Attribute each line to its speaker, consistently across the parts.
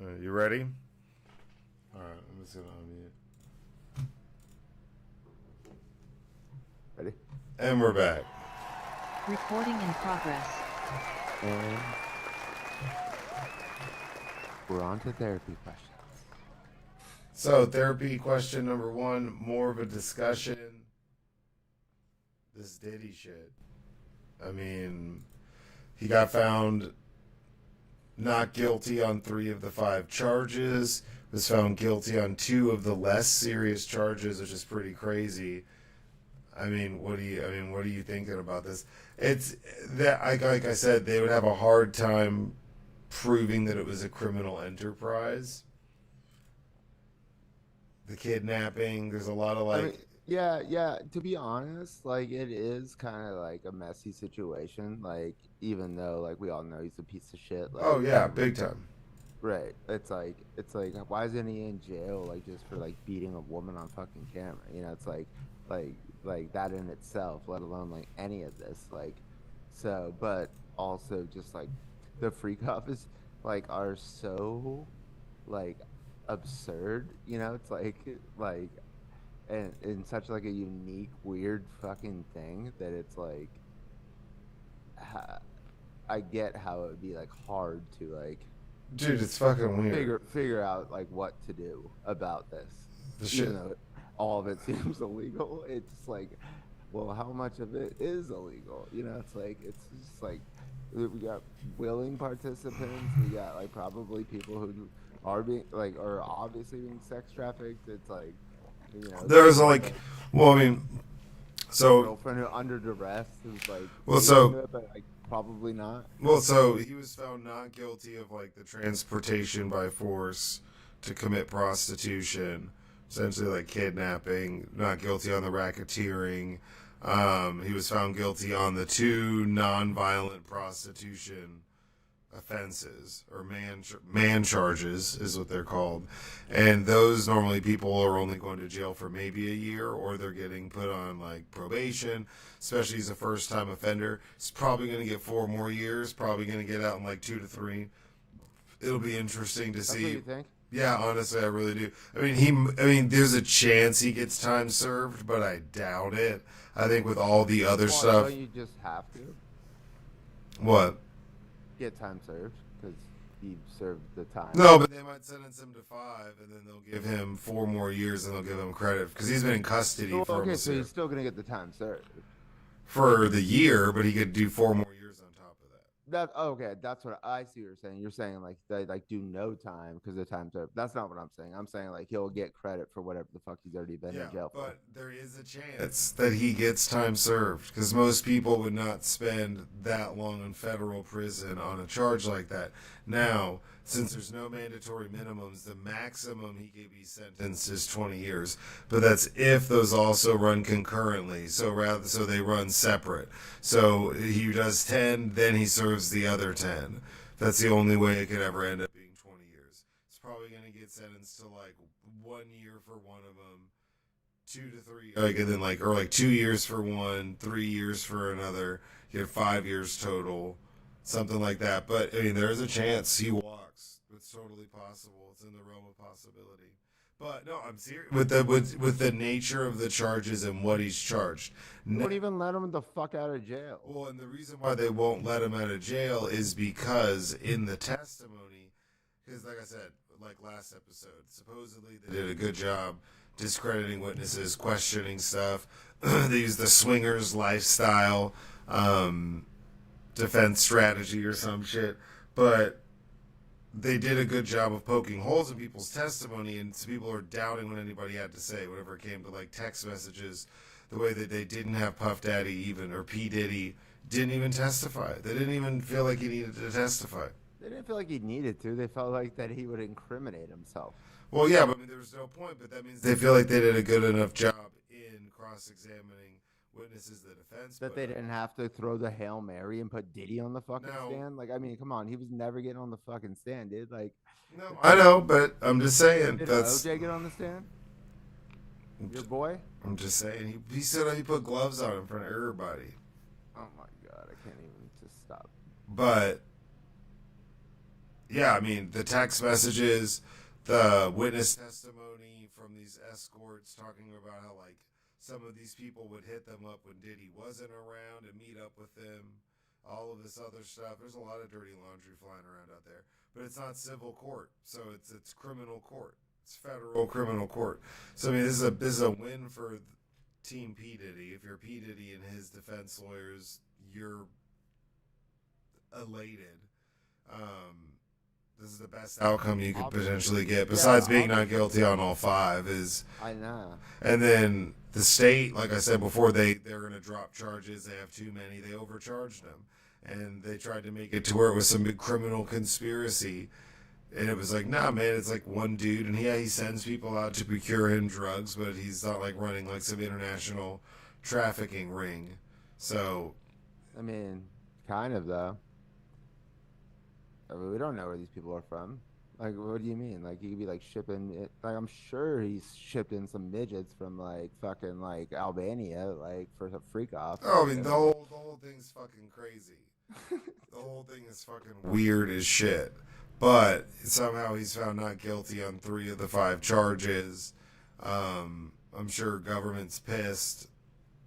Speaker 1: You ready? All right, I'm just gonna unmute.
Speaker 2: Ready?
Speaker 1: And we're back.
Speaker 3: Recording in progress.
Speaker 2: And we're on to therapy questions.
Speaker 1: So, therapy question number one, more of a discussion. This Diddy shit. I mean, he got found not guilty on 3 of the 5 charges, was found guilty on 2 of the less serious charges, which is pretty crazy. I mean, what are you thinking about this? It's that, like I said, they would have a hard time proving that it was a criminal enterprise. The kidnapping, there's a lot of like...
Speaker 2: I mean, yeah. To be honest, like, it is kind of like a messy situation. Like, even though, like, we all know he's a piece of shit. Like,
Speaker 1: oh yeah, big time.
Speaker 2: Right. It's like, why isn't he in jail? Like, just for like beating a woman on fucking camera? You know, it's like that in itself, let alone like any of this. Like, so, but also just like the freak offs like are so like absurd. You know, it's like and in such like a unique, weird fucking thing that it's like, I get how it would be like hard to like,
Speaker 1: dude, it's fucking weird.
Speaker 2: Figure out like what to do about this.
Speaker 1: The shit.
Speaker 2: Even though all of it seems illegal, it's like, well, how much of it is illegal? You know, it's just like we got willing participants. We got like probably people who are being like are obviously being sex trafficked. It's like, you know,
Speaker 1: there's like, well, I mean, so
Speaker 2: girlfriend who under duress is like,
Speaker 1: well, so
Speaker 2: it, but like probably not.
Speaker 1: Well, so he was found not guilty of like the transportation by force to commit prostitution, essentially like kidnapping. Not guilty on the racketeering. He was found guilty on the 2 non-violent prostitution offenses, or man charges is what they're called, and those normally people are only going to jail for maybe a year, or they're getting put on like probation. Especially as a first-time offender, he's probably going to get 4 more years. Probably going to get out in like 2 to 3. It'll be interesting to see.
Speaker 2: That's what you think?
Speaker 1: Yeah, honestly, I really do. I mean, there's a chance he gets time served, but I doubt it. I think with all the other stuff.
Speaker 2: Don't you just have to
Speaker 1: What?
Speaker 2: get time served because he served the time?
Speaker 1: No, but they might sentence him to 5, and then they'll give him 4 more years, and they'll give him credit because he's been in custody for.
Speaker 2: Okay, so he's still gonna get the time served
Speaker 1: for the year, but he could do 4 more years on top of that.
Speaker 2: Okay, that's what I see. You're saying. You're saying like they like do no time because the time served. That's not what I'm saying. I'm saying like he'll get credit for whatever the fuck he's already been in jail for.
Speaker 1: But there is a chance that he gets time served because most people would not spend that long in federal prison on a charge like that. Now, since there's no mandatory minimums, the maximum he could be sentenced is 20 years. But that's if those also run concurrently. So they run separate. So he does 10, then he serves the other 10. That's the only way it could ever end up being 20 years. He's probably going to get sentenced to like 1 year for one of them, 2 to 3, like, and then like, or like 2 years for one, 3 years for another. You get 5 years total, something like that. But I mean, there's a chance he walks. It's totally possible. It's in the realm of possibility. But no, I'm serious with the nature of the charges and what he's charged.
Speaker 2: They won't even let him the fuck out of jail.
Speaker 1: Well, and the reason why they won't let him out of jail is because in the testimony, because like I said, like last episode, supposedly they did a good job discrediting witnesses, questioning stuff. They used the swingers lifestyle defense strategy or some shit, but they did a good job of poking holes in people's testimony, and people are doubting what anybody had to say whenever it came to like text messages, the way that they didn't have Puff Daddy even, or P. Diddy didn't even testify. They didn't even feel like he needed to testify.
Speaker 2: They didn't feel like he needed to. They felt like that he would incriminate himself.
Speaker 1: Well, yeah, but I mean, there was no point, but that means they feel like they did a good enough job in cross-examining witnesses, the defense.
Speaker 2: That they didn't have to throw the Hail Mary and put Diddy on the fucking stand? Like, I mean, come on. He was never getting on the fucking stand, dude. Like,
Speaker 1: no, I know, but I'm just saying.
Speaker 2: Did
Speaker 1: that's
Speaker 2: OJ get on the stand? Your boy?
Speaker 1: I'm just saying. He said he put gloves on in front of everybody.
Speaker 2: Oh, my God. I can't even just stop.
Speaker 1: But yeah, I mean, the text messages, the witness testimony from these escorts talking about how, like, some of these people would hit them up when Diddy wasn't around and meet up with them, all of this other stuff. There's a lot of dirty laundry flying around out there. But it's not civil court, so it's criminal court. It's federal criminal court. So, I mean, this is a win for Team P. Diddy. If you're P. Diddy and his defense lawyers, you're elated. This is the best outcome you could potentially get, besides being not guilty on all five.
Speaker 2: I know.
Speaker 1: And then the state, like I said before, they're going to drop charges. They have too many. They overcharged them, and they tried to make it to where it was some big criminal conspiracy. And it was like, nah, man, it's like one dude, and he sends people out to procure him drugs, but he's not like running like some international trafficking ring. So,
Speaker 2: I mean, kind of though. I mean, we don't know where these people are from. Like, what do you mean? Like, you could be like shipping it. Like, I'm sure he's shipping some midgets from like fucking like Albania, like for a freak off.
Speaker 1: oh, I mean, the whole thing's fucking crazy. The whole thing is fucking weird as shit. But somehow he's found not guilty on 3 of the 5 charges. I'm sure government's pissed.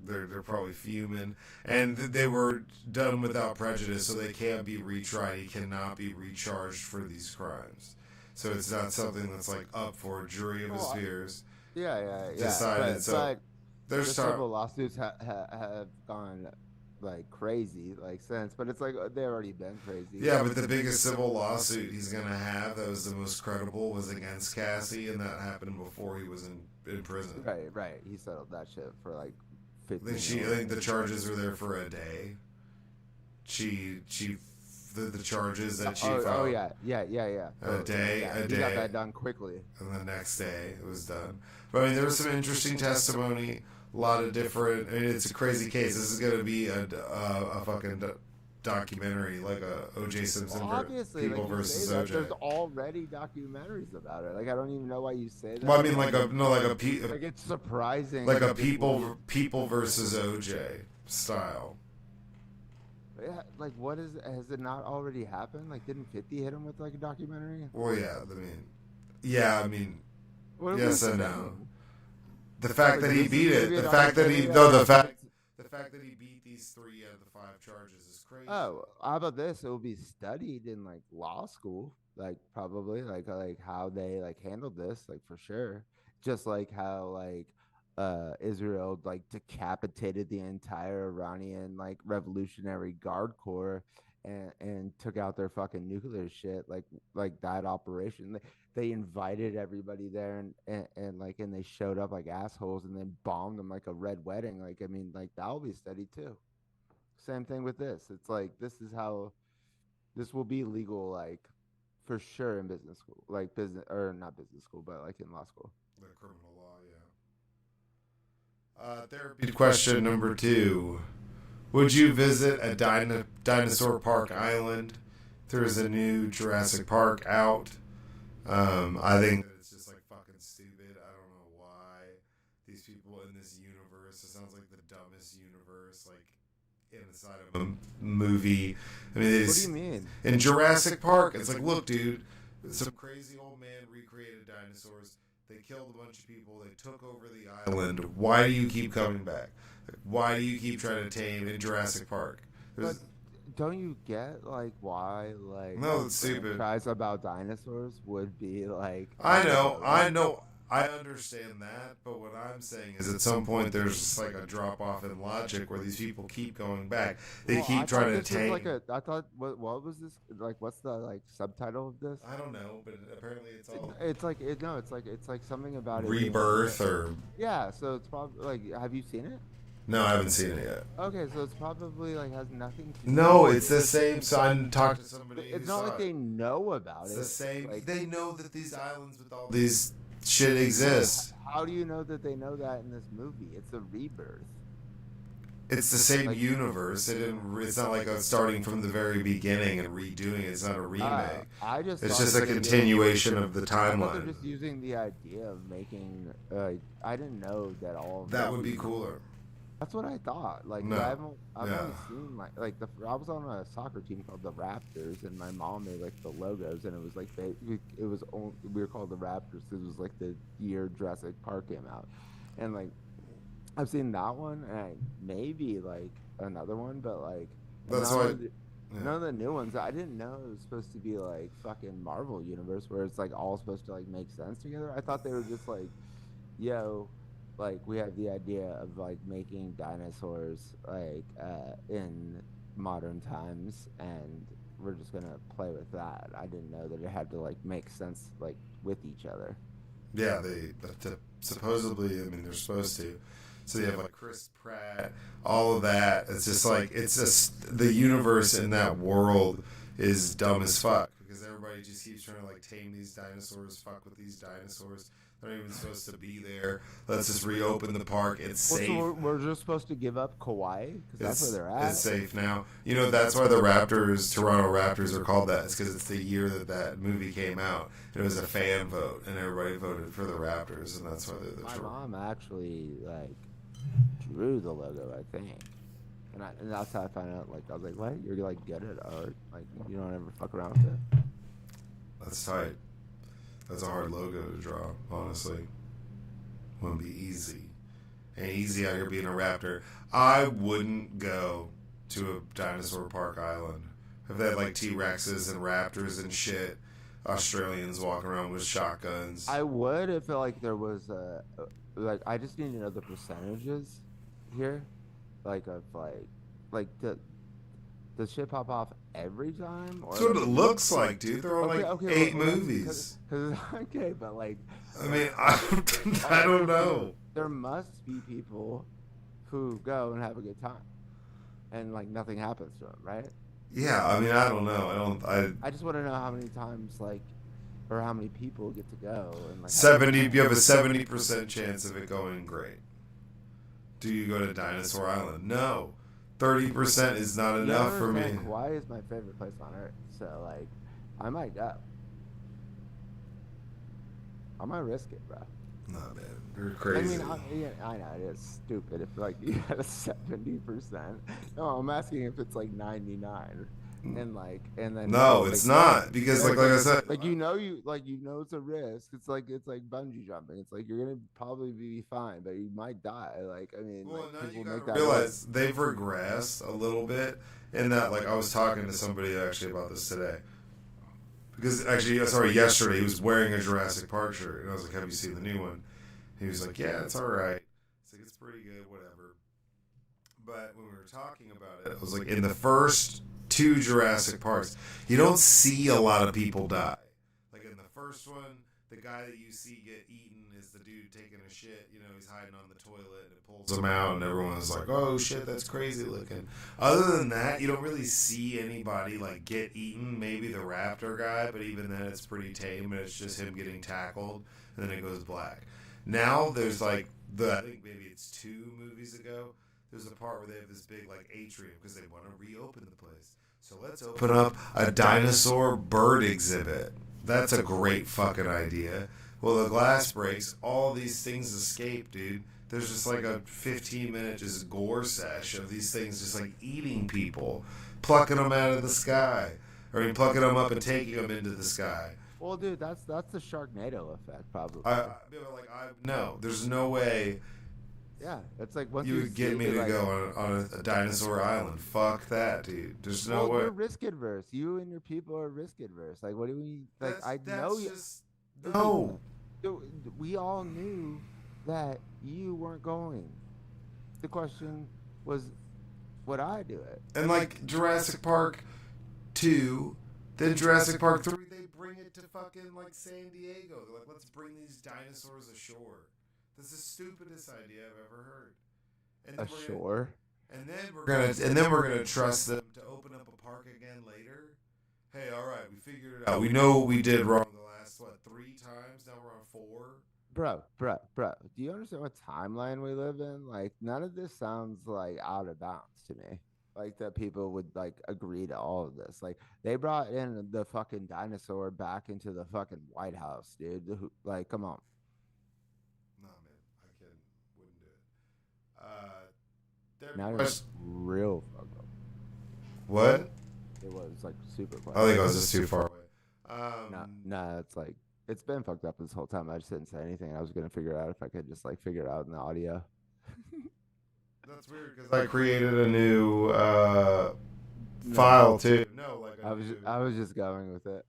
Speaker 1: They're probably fuming. And they were done without prejudice, so they can't be retried. He cannot be recharged for these crimes. So it's not something that's like up for a jury of his peers.
Speaker 2: Yeah.
Speaker 1: Decided.
Speaker 2: But
Speaker 1: there's
Speaker 2: the civil lawsuits have gone like crazy like since, but it's like they've already been crazy.
Speaker 1: Yeah, but the biggest civil lawsuit he's gonna have that was the most credible was against Cassie, and that happened before he was in prison.
Speaker 2: Right. He settled that shit for like 15
Speaker 1: I think the charges were there for a day. The charges that she filed.
Speaker 2: Oh yeah.
Speaker 1: A day.
Speaker 2: He got that done quickly.
Speaker 1: And the next day it was done. But I mean, there was some interesting testimony. A lot of different. I mean, it's a crazy case. This is going to be a fucking documentary, like a O.J. Simpson people versus O.J.
Speaker 2: There's already documentaries about it. Like, I don't even know why you say that.
Speaker 1: Well, I mean, like
Speaker 2: it's surprising.
Speaker 1: Like a people versus O.J. style.
Speaker 2: Yeah, like, has it not already happened? Like, didn't 50 hit him with like a documentary?
Speaker 1: Well, I mean, yes and no. The fact that he beat it, the fact that he beat these 3 out of the 5 charges is crazy.
Speaker 2: Oh, how about this? It will be studied in like law school, like probably like how they like handled this, like for sure. Just like how like Israel like decapitated the entire Iranian like Revolutionary Guard Corps and took out their fucking nuclear shit, like that operation. They invited everybody there and they showed up like assholes and then bombed them like a red wedding. Like, I mean, like that'll be studied too. Same thing with this. It's like this will be legal, like for sure in business school, like not business school, but like in law school.
Speaker 1: The criminal law, yeah. Therapy question number 2. Would you visit a dinosaur park island? There's a new Jurassic Park out. I think that it's just like fucking stupid. I don't know why these people in this universe. It sounds like the dumbest universe, like inside of a movie. I mean,
Speaker 2: what do you mean?
Speaker 1: In Jurassic Park, it's like, look, dude, some crazy old man recreated dinosaurs. They killed a bunch of people. They took over the island. Why do you keep coming back? Why do you keep trying to tame in Jurassic Park?
Speaker 2: But don't you get like why like
Speaker 1: no, it's stupid.
Speaker 2: Franchise about dinosaurs would be like
Speaker 1: I know, I understand that, but what I'm saying is at some point there's just like a drop off in logic where these people keep going back. They keep trying to tame.
Speaker 2: I thought what was this like? What's the like subtitle of this?
Speaker 1: I don't know, but apparently it's all.
Speaker 2: It's like something about
Speaker 1: rebirth or
Speaker 2: yeah. So it's probably like, have you seen it?
Speaker 1: No, I haven't seen it yet.
Speaker 2: Okay, so it's probably like has nothing to.
Speaker 1: No, it's the same. So I talked to somebody.
Speaker 2: It's not like they know about it.
Speaker 1: It's the same. Like, they know that these islands with all these shit exist.
Speaker 2: How do you know that they know that in this movie? It's a rebirth.
Speaker 1: It's the same universe. It's not like starting from the very beginning and redoing it. It's not a remake. It's just a continuation of the timeline.
Speaker 2: They're just using the idea of making. I didn't know that all.
Speaker 1: That would be cooler.
Speaker 2: That's what I thought. Like, 'cause
Speaker 1: No.
Speaker 2: I've
Speaker 1: Yeah.
Speaker 2: only seen I was on a soccer team called the Raptors, and my mom made like the logos, and it was like we were called the Raptors 'cause it was like the year Jurassic Park came out, and like I've seen that one, and maybe like another one, but like
Speaker 1: That's why. Yeah.
Speaker 2: none of the new ones. I didn't know it was supposed to be like fucking Marvel universe where it's like all supposed to like make sense together. I thought they were just like, yo, like we have the idea of like making dinosaurs like in modern times, and we're just gonna play with that. I didn't know that it had to like make sense like with each other.
Speaker 1: Yeah, supposedly. I mean, they're supposed to. So you have like Chris Pratt, all of that. It's just like it's just the universe in that world is dumb as fuck because everybody just keeps trying to like tame these dinosaurs, fuck with these dinosaurs. They're not even supposed to be there. Let's just reopen the park. It's
Speaker 2: Well,
Speaker 1: safe.
Speaker 2: so we're just supposed to give up Kauai because that's where they're at.
Speaker 1: It's safe now. You know, that's why the Raptors, Toronto Raptors, are called that. It's because it's the year that movie came out. It was a fan vote, and everybody voted for the Raptors, and that's why they're the
Speaker 2: My
Speaker 1: Toronto.
Speaker 2: mom actually like drew the logo, I think, and that's how I found out. Like I was like, "What? You're like good at art? Like you don't ever fuck around with it?"
Speaker 1: That's tight. That's a hard logo to draw, honestly. Wouldn't be easy. Ain't easy out here being a raptor. I wouldn't go to a dinosaur park island. If they had like T Rexes and raptors and shit, Australians walking around with shotguns.
Speaker 2: I would if like there was like I just need to know the percentages here, like of like does shit pop off every time or
Speaker 1: That's what
Speaker 2: like,
Speaker 1: it looks like, dude. They're on like eight movies.
Speaker 2: Cause okay, but like
Speaker 1: I mean, I don't know.
Speaker 2: there must be people who go and have a good time, and like nothing happens to them, right?
Speaker 1: Yeah, I mean, I don't know.
Speaker 2: I just want to know how many times like or how many people get to go and like
Speaker 1: 70. You have a 70% chance of it going great. Do you go to Dinosaur Island? No. 30% is not enough for me.
Speaker 2: Kauai is my favorite place on earth, so like I might go. I might risk it, bro.
Speaker 1: No, man, you're crazy.
Speaker 2: I mean, I know it is stupid if like you had a 70%. No, I'm asking if it's like 99, and then
Speaker 1: no, it's not because like I said,
Speaker 2: like you know it's a risk. It's like bungee jumping. It's like you're gonna probably be fine, but you might die. Like I mean,
Speaker 1: well,
Speaker 2: like,
Speaker 1: now
Speaker 2: people
Speaker 1: you
Speaker 2: make
Speaker 1: gotta
Speaker 2: that
Speaker 1: realize they've regressed a little bit in that. Like I was talking to somebody actually about this today. Because actually, sorry, yesterday he was wearing a Jurassic Park shirt, and I was like, "Have you seen the new one?" He was like, "Yeah, it's all right." It's like it's pretty good, whatever. But when we were talking about it, I was like, in the first two Jurassic Parks, you don't see a lot of people die. Like in the first one, the guy that you see get eaten is the dude taking a shit. You know, he's hiding on the toilet and it pulls him out, and everyone's like, "Oh shit, that's crazy looking." Other than that, you don't really see anybody like get eaten. Maybe the raptor guy, but even then, it's pretty tame, and it's just him getting tackled, and then it goes black. Now there's like I think maybe it's 2 movies ago. There's a part where they have this big like atrium because they want to reopen the place. So let's open up a dinosaur bird exhibit. That's a great fucking idea. Well, the glass breaks. All these things escape, dude. There's just like a 15-minute just gore sesh of these things just like eating people, plucking them out of the sky. Or I mean, plucking them up and taking them into the sky.
Speaker 2: Well, dude, that's the Sharknado effect, probably.
Speaker 1: No, there's no way.
Speaker 2: Yeah, it's like once
Speaker 1: You would get me to like, go on a dinosaur island. Fuck that, dude. There's no way.
Speaker 2: You're risk adverse. You and your people are risk adverse. Like, what do we like? I know you.
Speaker 1: No.
Speaker 2: We all knew that you weren't going. The question was, would I do it?
Speaker 1: And like Jurassic Park 2, then Jurassic Park 3, they bring it to fucking like San Diego. They're like, let's bring these dinosaurs ashore. That's the stupidest idea I've ever heard. And
Speaker 2: ashore.
Speaker 1: And then we're gonna trust them to open up a park again later. Hey, all right, we figured it out. We know what we did wrong the last 3 times. Now we're on 4.
Speaker 2: Bro. Do you understand what timeline we live in? Like, none of this sounds like out of bounds to me. Like that people would like agree to all of this. Like they brought in the fucking dinosaur back into the fucking White House, dude. Like, come on.
Speaker 1: Nah, man, wouldn't do it.
Speaker 2: Now you're real fucked up.
Speaker 1: What?
Speaker 2: It was like super quiet.
Speaker 1: I think I was just too far away.
Speaker 2: Nah, it's like it's been fucked up this whole time. I just didn't say anything. I was gonna figure out if I could just like figure it out in the audio.
Speaker 1: That's weird because I created a new file too. No, like
Speaker 2: I was just going with it.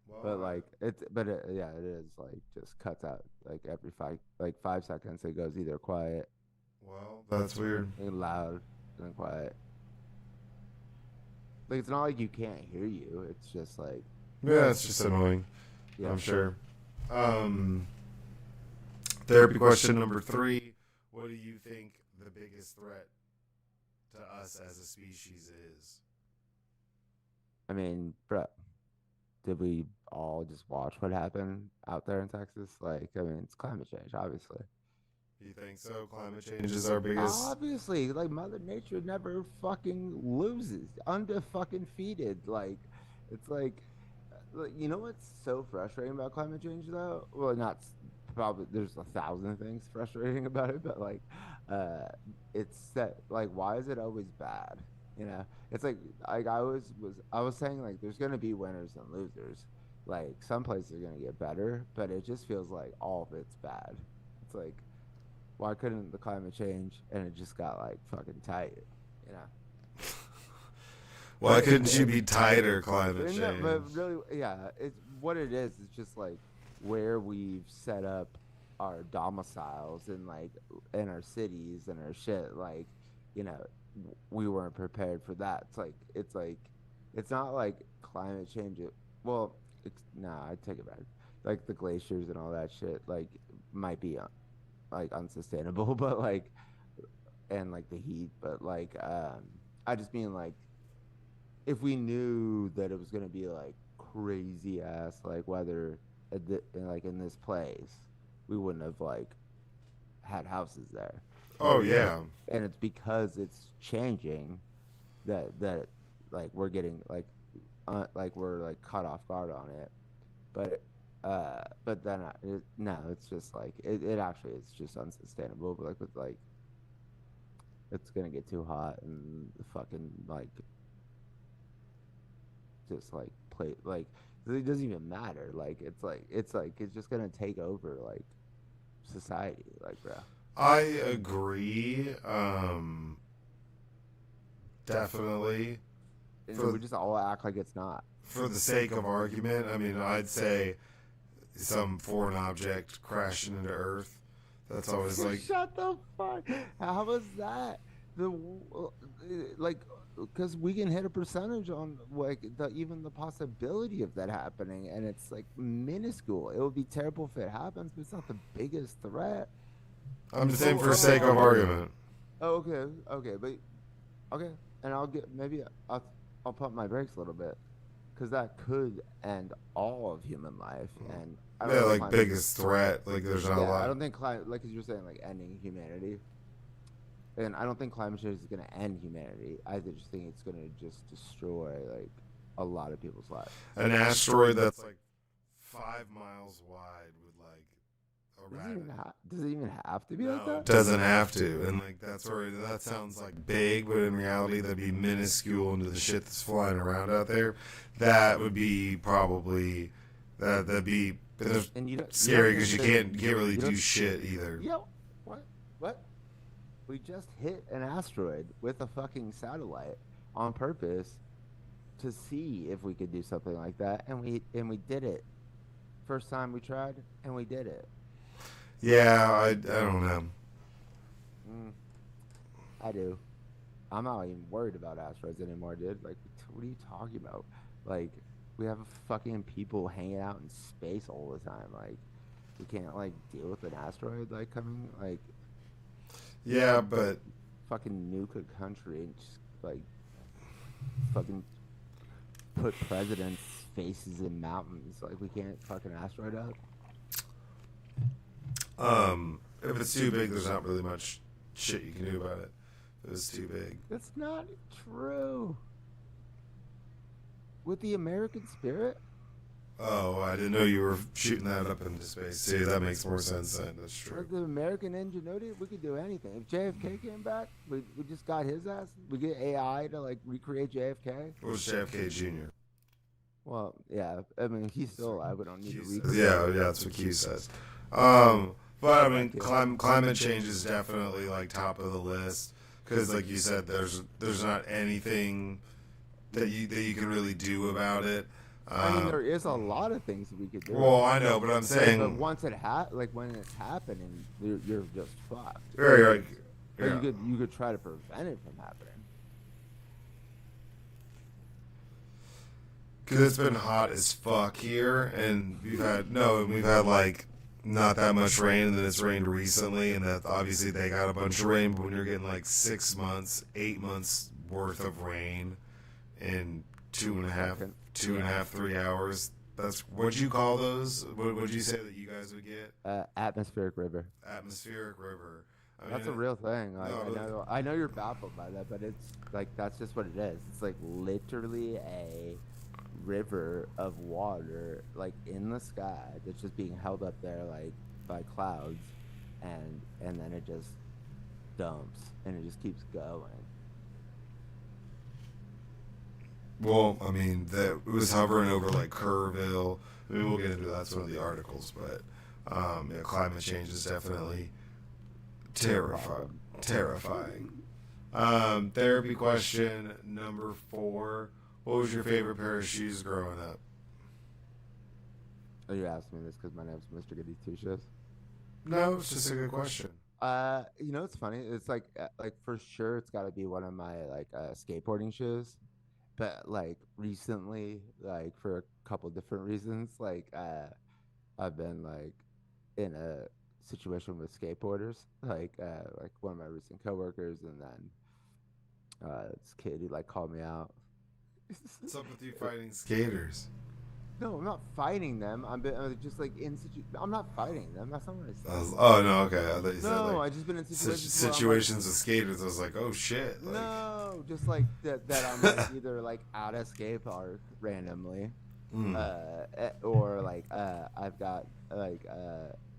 Speaker 1: Well,
Speaker 2: But like yeah, it is like just cuts out like every 5 seconds. It goes either quiet,
Speaker 1: well, that's weird.
Speaker 2: loud, then quiet. Like it's not like you can't hear you. It's just like
Speaker 1: Yeah, it's just annoying.
Speaker 2: yeah,
Speaker 1: I'm sure. Therapy question number 3. What do you think the biggest threat to us as a species is?
Speaker 2: I mean, bro, did we all just watch what happened out there in Texas? Like, I mean, it's climate change, obviously.
Speaker 1: You think so? Climate change is our biggest.
Speaker 2: Obviously, like Mother Nature never fucking loses, undefeated. Like, it's like, you know what's so frustrating about climate change though? Well, not probably. There's 1,000 things frustrating about it, but like, it's that like, why is it always bad? You know, it's like I was saying like, there's gonna be winners and losers. Like, some places are gonna get better, but it just feels like all of it's bad. It's like, why couldn't the climate change and it just got like fucking tight, you know?
Speaker 1: Why couldn't you be tighter, climate change?
Speaker 2: No, but really, yeah, it's what it is. It's just like where we've set up our domiciles and like in our cities and our shit. Like, you know, we weren't prepared for that. It's not like climate change. Well, nah, I take it back. Like the glaciers and all that shit, like might be like unsustainable, but like, and like the heat, but like, I just mean like, if we knew that it was gonna be like crazy ass like weather like in this place, we wouldn't have like had houses there.
Speaker 1: Oh yeah.
Speaker 2: And it's because it's changing that like we're getting like we're like caught off guard on it. But then no, it's just like it actually it's just unsustainable. But like with like it's gonna get too hot and the fucking like just like play like it doesn't even matter. Like it's just gonna take over like society, like bro.
Speaker 1: I agree. Definitely.
Speaker 2: And we just all act like it's not.
Speaker 1: For the sake of argument, I mean, I'd say some foreign object crashing into Earth. That's always like.
Speaker 2: Shut the fuck. How was that? Like, because we can hit a percentage on like even the possibility of that happening, and it's like minuscule. It would be terrible if it happens, but it's not the biggest threat.
Speaker 1: I'm just saying for the sake of argument.
Speaker 2: Oh, okay, but okay, and I'll pump my brakes a little bit, because that could end all of human life, and I don't
Speaker 1: like biggest threat. Like there's not a lot.
Speaker 2: I don't think like as you're saying, like ending humanity. And I don't think climate change is going to end humanity. I just think it's going to just destroy like a lot of people's lives.
Speaker 1: An asteroid that's like 5 miles wide would like
Speaker 2: does it even have to be like that?
Speaker 1: It doesn't have to. And like that sounds like big, but in reality that'd be minuscule into the shit that's flying around out there. That would be probably that'd be scary because you can't really do shit either.
Speaker 2: Yo, what? We just hit an asteroid with a fucking satellite on purpose to see if we could do something like that, and we did it. First time we tried, and we did it.
Speaker 1: Yeah, I don't know.
Speaker 2: I do. I'm not even worried about asteroids anymore, dude. Like, what are you talking about? Like, we have fucking people hanging out in space all the time. Like, we can't like deal with an asteroid like coming like.
Speaker 1: Yeah, but
Speaker 2: fucking nuke a country and just like fucking put presidents' faces in mountains. Like we can't fucking asteroid up.
Speaker 1: If it's too big, there's not really much shit you can do about it. If it's too big.
Speaker 2: That's not true. With the American spirit,
Speaker 1: Oh, I didn't know you were shooting that up into space too. That makes more sense then. That's true.
Speaker 2: Like the American ingenuity, we could do anything. If JFK came back, we just got his ass. We get AI to like recreate JFK.
Speaker 1: What was JFK Jr.?
Speaker 2: Well, yeah. I mean, he's still alive. We don't need to recreate.
Speaker 1: Yeah, that's what Q says. But I mean, climate change is definitely like top of the list because, like you said, there's not anything that you can really do about it.
Speaker 2: I mean, there is a lot of things that we could do.
Speaker 1: Well, I know, but I'm saying,
Speaker 2: but once it when it's happening, you're just fucked.
Speaker 1: very like,
Speaker 2: yeah. You could try to prevent it from happening.
Speaker 1: Because it's been hot as fuck here, and we've had like not that much rain, and then it's rained recently, and that obviously they got a bunch of rain. But when you're getting like 6 months, 8 months worth of rain in 2.5, 3 hours, that's what'd you call those? What would you say that you guys would get?
Speaker 2: Atmospheric river.
Speaker 1: Atmospheric river. I mean,
Speaker 2: That's a real thing.
Speaker 1: No,
Speaker 2: I know you're baffled by that, but it's like that's just what it is. It's like literally a river of water like in the sky that's just being held up there like by clouds, and then it just dumps and it just keeps going.
Speaker 1: Well, I mean, it was hovering over like Kerrville. I mean, we'll get into that's one of the articles, but yeah, climate change is definitely terrifying. Therapy question number 4. What was your favorite pair of shoes growing up?
Speaker 2: Are you asking me this because my name's Mr. Goody Two Shoes?
Speaker 1: No, it's just a good question.
Speaker 2: You know, it's funny. It's like for sure, it's got to be one of my like skateboarding shoes. But like recently, like for a couple different reasons, like I've been like in a situation with skateboarders, like one of my recent coworkers, and then this kid who like called me out.
Speaker 1: What's up with you fighting skaters?
Speaker 2: No, I'm not fighting them. I'm just like I'm not fighting them. That's not what I said.
Speaker 1: Oh no, okay. I thought you said
Speaker 2: No,
Speaker 1: like
Speaker 2: I just been in
Speaker 1: situations with skaters. I was like, oh shit. Like,
Speaker 2: no, just like that I'm like either like at a skate park randomly, or like I've got like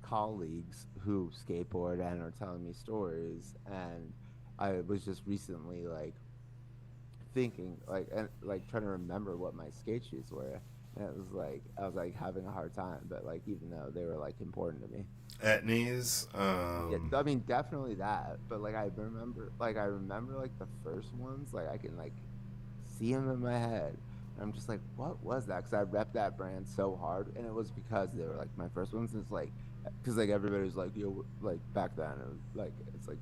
Speaker 2: colleagues who skateboard and are telling me stories, and I was just recently like thinking like and like trying to remember what my skate shoes were. And it was like I was like having a hard time, but like even though they were like important to me.
Speaker 1: Etnies.
Speaker 2: Yeah, I mean definitely that, but like I remember like the first ones, like I can like see them in my head. And I'm just like, what was that? Because I repped that brand so hard, and it was because they were like my first ones. It's like because like everybody was like, yo, like back then it was like it's like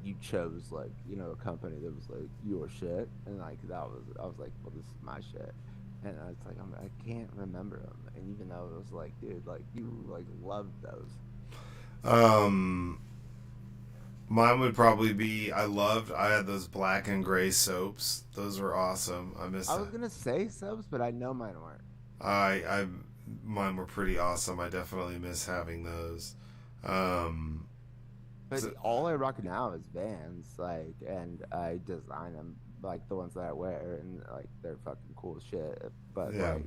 Speaker 2: you chose like a company that was like your shit, and like I was like, well, this is my shit. And it's like I can't remember them, and even though it was like, dude, like you like loved those.
Speaker 1: Mine would probably be I had those black and gray soaps. Those were awesome. I was
Speaker 2: gonna say soaps, but I know mine weren't.
Speaker 1: Mine were pretty awesome. I definitely miss having those.
Speaker 2: But all I rock now is Vans, like, and I design them like the ones that I wear, and like they're fucking cool as shit. But
Speaker 1: yeah.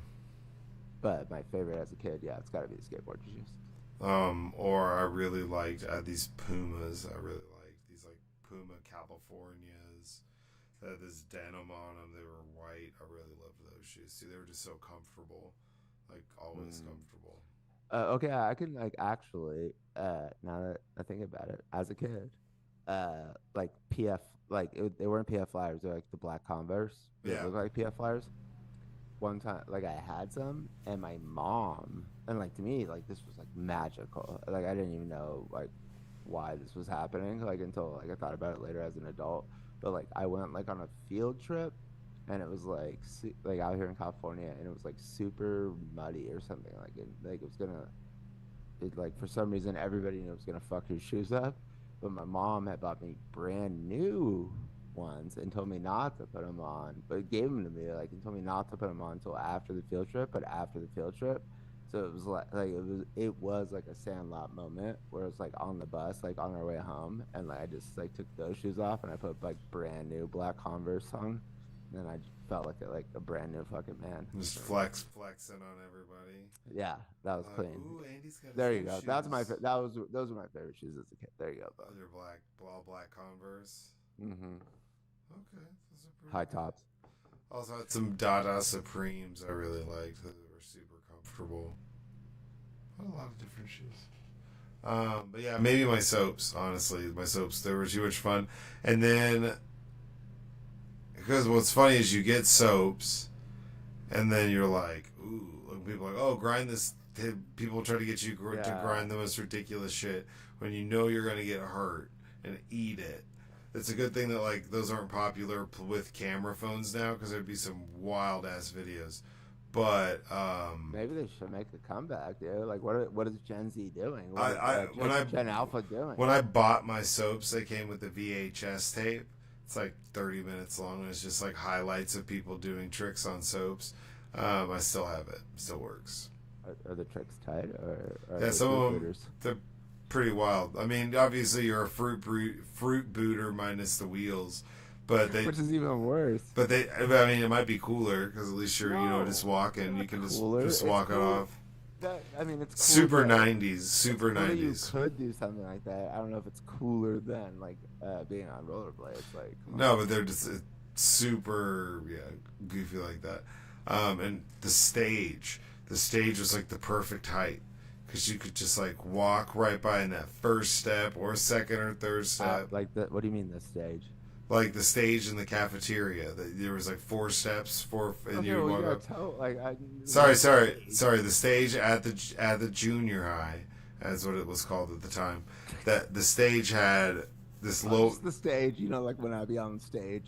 Speaker 2: But my favorite as a kid, yeah, it's got to be skateboard shoes.
Speaker 1: Or I really liked these Pumas. I really liked these like Puma Californias that had this denim on them. They were white. I really loved those shoes too. They were just so comfortable, like always comfortable.
Speaker 2: Okay, I can like actually now that I think about it, as a kid, like PF, like they weren't PF Flyers. They're like the black Converse. They look like PF Flyers. One time, like I had some, and my mom, and like to me, like this was like magical. Like I didn't even know like why this was happening, like until like I thought about it later as an adult. But like I went like on a field trip, and it was like out here in California, and it was like super muddy or something. Like it was gonna, like for some reason everybody knew it was gonna fuck your shoes up, but my mom had bought me brand new ones and told me not to put them on, but gave them to me like and told me not to put them on until after the field trip. But after the field trip, so it was like it was like a Sandlot moment where it's like on the bus, like on our way home, and like I just like took those shoes off and I put like brand new black Converse on, and then I felt like a brand new fucking man.
Speaker 1: Just flexing on everybody.
Speaker 2: Yeah, that was clean.
Speaker 1: Ooh, Andy's got his
Speaker 2: There you
Speaker 1: new
Speaker 2: go.
Speaker 1: shoes.
Speaker 2: Those were my favorite shoes as a kid. There you go, bro.
Speaker 1: Those are all black Converse.
Speaker 2: Mm-hmm.
Speaker 1: Okay, those are pretty
Speaker 2: High
Speaker 1: good.
Speaker 2: tops.
Speaker 1: Also had some Dada Supremes I really liked. Those were super comfortable. What a lot of different shoes. But yeah, maybe my soaps. Honestly, my soaps, they were too much fun. And then, because what's funny is you get soaps, and then you're like, ooh, like people are like, oh, grind this. People try to get you to grind the most ridiculous shit when you know you're gonna get hurt and eat it. It's a good thing that like those aren't popular with camera phones now, because there'd be some wild ass videos. But
Speaker 2: maybe they should make a comeback, dude. Like, what is Gen Z doing? Gen Alpha doing?
Speaker 1: When I bought my soaps, they came with the VHS tape. It's like 30 minutes long, and it's just like highlights of people doing tricks on soaps. I still have it. Still works.
Speaker 2: Are the tricks tight? Or
Speaker 1: yeah, some of them, they're pretty wild. I mean, obviously you're a fruit booter minus the wheels, but
Speaker 2: which is even worse.
Speaker 1: But I mean, it might be cooler because at least you're just walking. You can just walk it off.
Speaker 2: I mean, it's cool
Speaker 1: super 90s, super 90s.
Speaker 2: You could do something like that. I don't know if it's cooler than like being on rollerblades. Like
Speaker 1: no, but they're just super goofy like that. And the stage was like the perfect height, because you could just like walk right by in that first step or second or third step.
Speaker 2: What do you mean the stage?
Speaker 1: Like the stage in the cafeteria. There was like 4 steps, and you would walk up. Sorry. The stage at the junior high, that's what it was called at the time. That the stage had this low.
Speaker 2: The stage, like when I be on stage,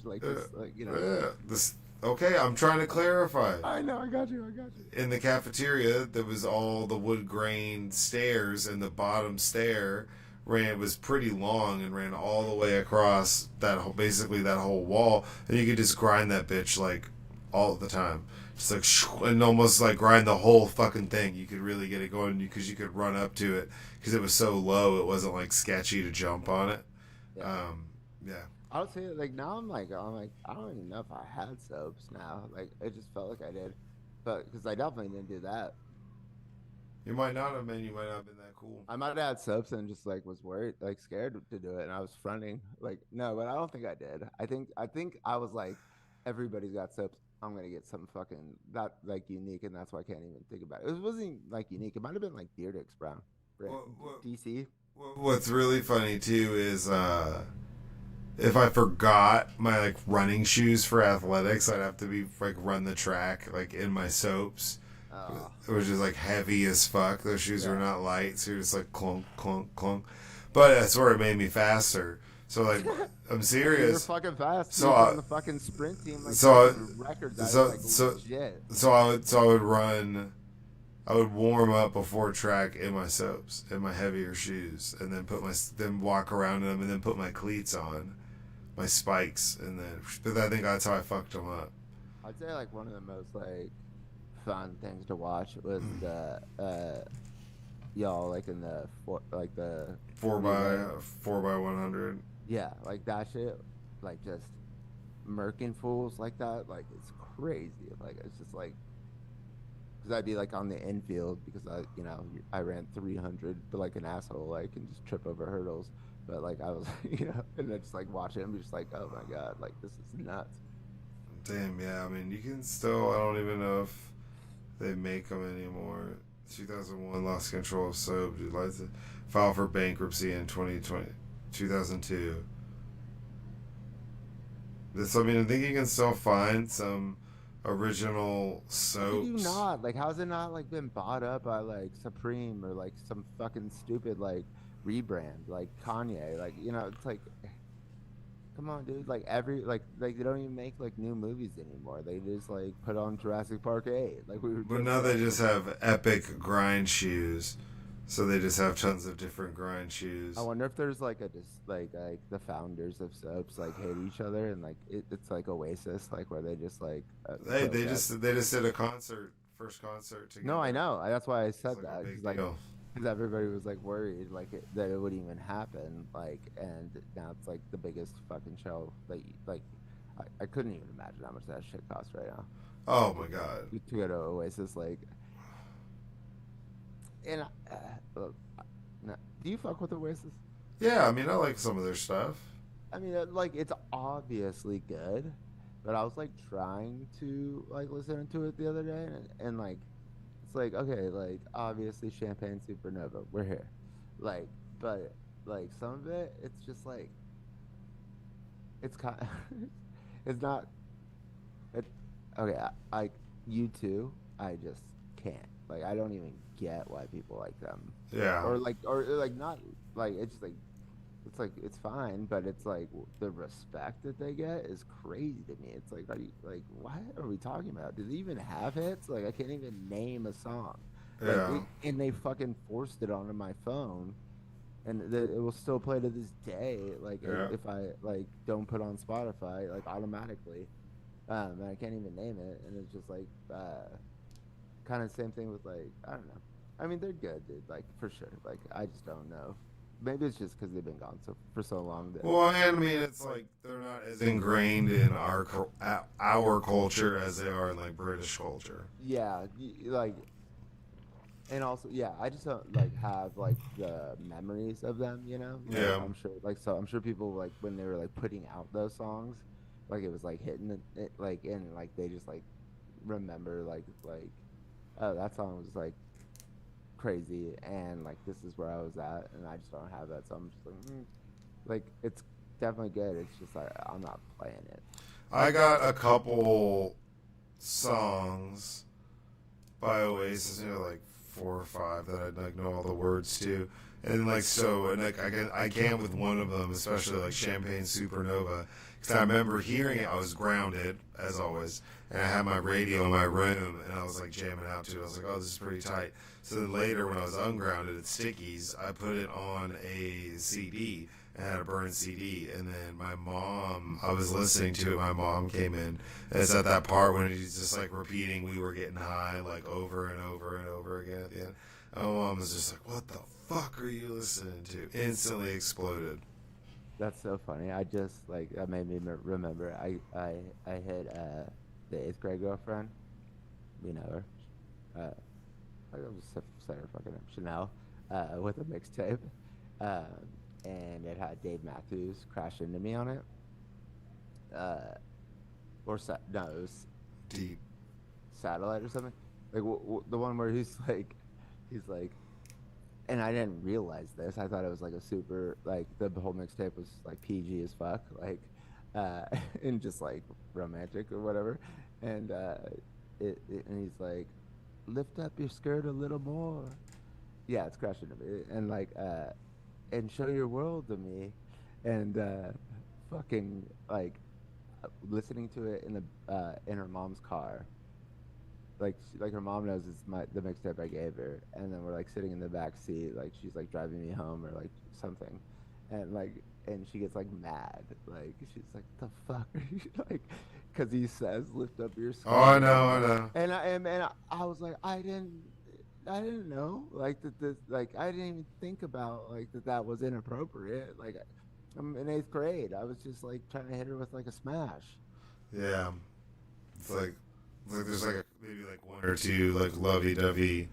Speaker 1: Okay, I'm trying to clarify.
Speaker 2: I know, I got you.
Speaker 1: In the cafeteria, there was all the wood grain stairs, and the bottom stair was pretty long and ran all the way across basically that whole wall, and you could just grind that bitch like all the time, just like and almost like grind the whole fucking thing. You could really get it going because you could run up to it because it was so low. It wasn't like sketchy to jump on it. Yeah.
Speaker 2: I would say like now I'm like I don't even know if I had soaps now. Like it just felt like I did, but because I definitely didn't do that.
Speaker 1: You might not have been. You might not have been that cool.
Speaker 2: I might have had soaps and just like was worried, like scared to do it, and I was fronting. Like no, but I don't think I did. I think I was like, everybody's got soaps. I'm gonna get something fucking that like unique, and that's why I can't even think about it. It wasn't like unique. It might have been like Beardix Brown, right? DC.
Speaker 1: What's really funny too is if I forgot my like running shoes for athletics, I'd have to be like run the track like in my soaps. It was just like heavy as fuck. Those shoes were not light, so you're just like clunk, clunk, clunk. But that's where it made me faster. So like, I'm serious.
Speaker 2: You're fucking fast.
Speaker 1: So
Speaker 2: on the fucking sprint team, like records.
Speaker 1: So I would run. I would warm up before track in my soaps, in my heavier shoes, and then walk around in them, and then put my cleats on, my spikes, and then. But I think that's how I fucked them up.
Speaker 2: I'd say like one of the most like fun things to watch was the y'all like in the
Speaker 1: 4x100.
Speaker 2: Yeah, like that shit, like just murking fools like that, like it's crazy. Like it's just like, because I'd be like on the infield because I ran 300 but like an asshole, like, and just trip over hurdles. But like I was and then just like watching him, just like, oh my god, like this is nuts.
Speaker 1: Damn, yeah. I mean, you can still. I don't even know if they make them anymore. 2001, lost control of soap. Filed for bankruptcy in 2002. I think you can still find some original soaps.
Speaker 2: How do you not? Like, how's it not like been bought up by like Supreme or like some fucking stupid like rebrand like Kanye? Like, it's like, come on, dude. Like they don't even make like new movies anymore. They just like put on Jurassic Park 8. Like we were.
Speaker 1: But now they just have epic grind shoes, so they just have tons of different grind shoes.
Speaker 2: I wonder if there's like like the founders of soaps like hate each other, and like it's like Oasis, like where they just like.
Speaker 1: They just did a first concert together.
Speaker 2: No, I know. That's why I said
Speaker 1: that.
Speaker 2: Because everybody was like worried like that it wouldn't even happen, like, and now it's like the biggest fucking show. Like I couldn't even imagine how much that shit costs right now.
Speaker 1: Oh my god.
Speaker 2: To go to Oasis, like, and look, no, do you fuck with Oasis?
Speaker 1: Yeah, I mean, I like some of their stuff.
Speaker 2: I mean, like, it's obviously good, but I was like trying to like listen to it the other day, and like, it's like okay, like obviously Champagne Supernova, we're here, like, but like some of it, it's just like it's kind, it's not. It, okay, like you too. I just can't. Like, I don't even get why people like them,
Speaker 1: Yeah.
Speaker 2: or like not like it's just like it's like it's fine, but it's like the respect that they get is crazy to me. It's like, are you like, what are we talking about? Do they even have hits? Like, I can't even name a song. Like,
Speaker 1: Yeah.
Speaker 2: and they fucking forced it onto my phone, and it will still play to this day. Like,
Speaker 1: Yeah.
Speaker 2: if I like don't put on Spotify, like automatically, and I can't even name it, and it's just like, kind of same thing with like, I don't know. I mean, they're good, dude. Like for sure. Like, I just don't know. Maybe it's just because they've been gone for so long that
Speaker 1: Well, and I mean, it's like they're not as ingrained in our culture as they are in like British culture.
Speaker 2: yeah, like, and also yeah, I just don't like have like the memories of them, you know. Like
Speaker 1: Yeah.
Speaker 2: I'm sure, like so I'm sure people like when they were like putting out those songs, like it was like hitting it like and like they just like remember like oh that song was like crazy and like this is where I was at and I just don't have that, so I'm just like it's definitely good. It's just like I'm not playing it.
Speaker 1: I got a couple songs by Oasis, like 4 or 5 that I like know all the words to, and like so, and like I can with one of them, especially like Champagne Supernova, because I remember hearing it. I was grounded as always, and I had my radio in my room, and I was like jamming out to it. I was like, oh, this is pretty tight. So then later, when I was ungrounded at Stickies, I put it on a CD. I had a burned CD, and then my mom, I was listening to it. My mom came in. And it's at that part when he's just like repeating, "We were getting high," like over and over and over again at the end. My mom was just like, "What the fuck are you listening to?" Instantly exploded.
Speaker 2: That's so funny. I just like that made me remember. I had the eighth grade girlfriend. You know her. I'll just say her fucking name, Chanel, with a mixtape, and it had Dave Matthews Crash Into Me on it. No, it was
Speaker 1: Deep.
Speaker 2: Satellite or something. Like the one where he's like, and I didn't realize this. I thought it was like a super like the whole mixtape was like PG as fuck, like, and just like romantic or whatever. And and he's like, lift up your skirt a little more. Yeah, it's crashing to me, and like, and show your world to me, and fucking like listening to it in her mom's car. Like her mom knows it's the mixtape I gave her, and then we're like sitting in the back seat, like she's like driving me home or like something, and she gets like mad, like she's like the fuck are you like, because he says lift up your skirt.
Speaker 1: Oh, I know, I know.
Speaker 2: I was like I didn't know like that this like I didn't even think about like that was inappropriate. Like I'm in eighth grade. I was just like trying to hit her with like a smash.
Speaker 1: Yeah, it's like there's like maybe like 1 or 2 like lovey-dovey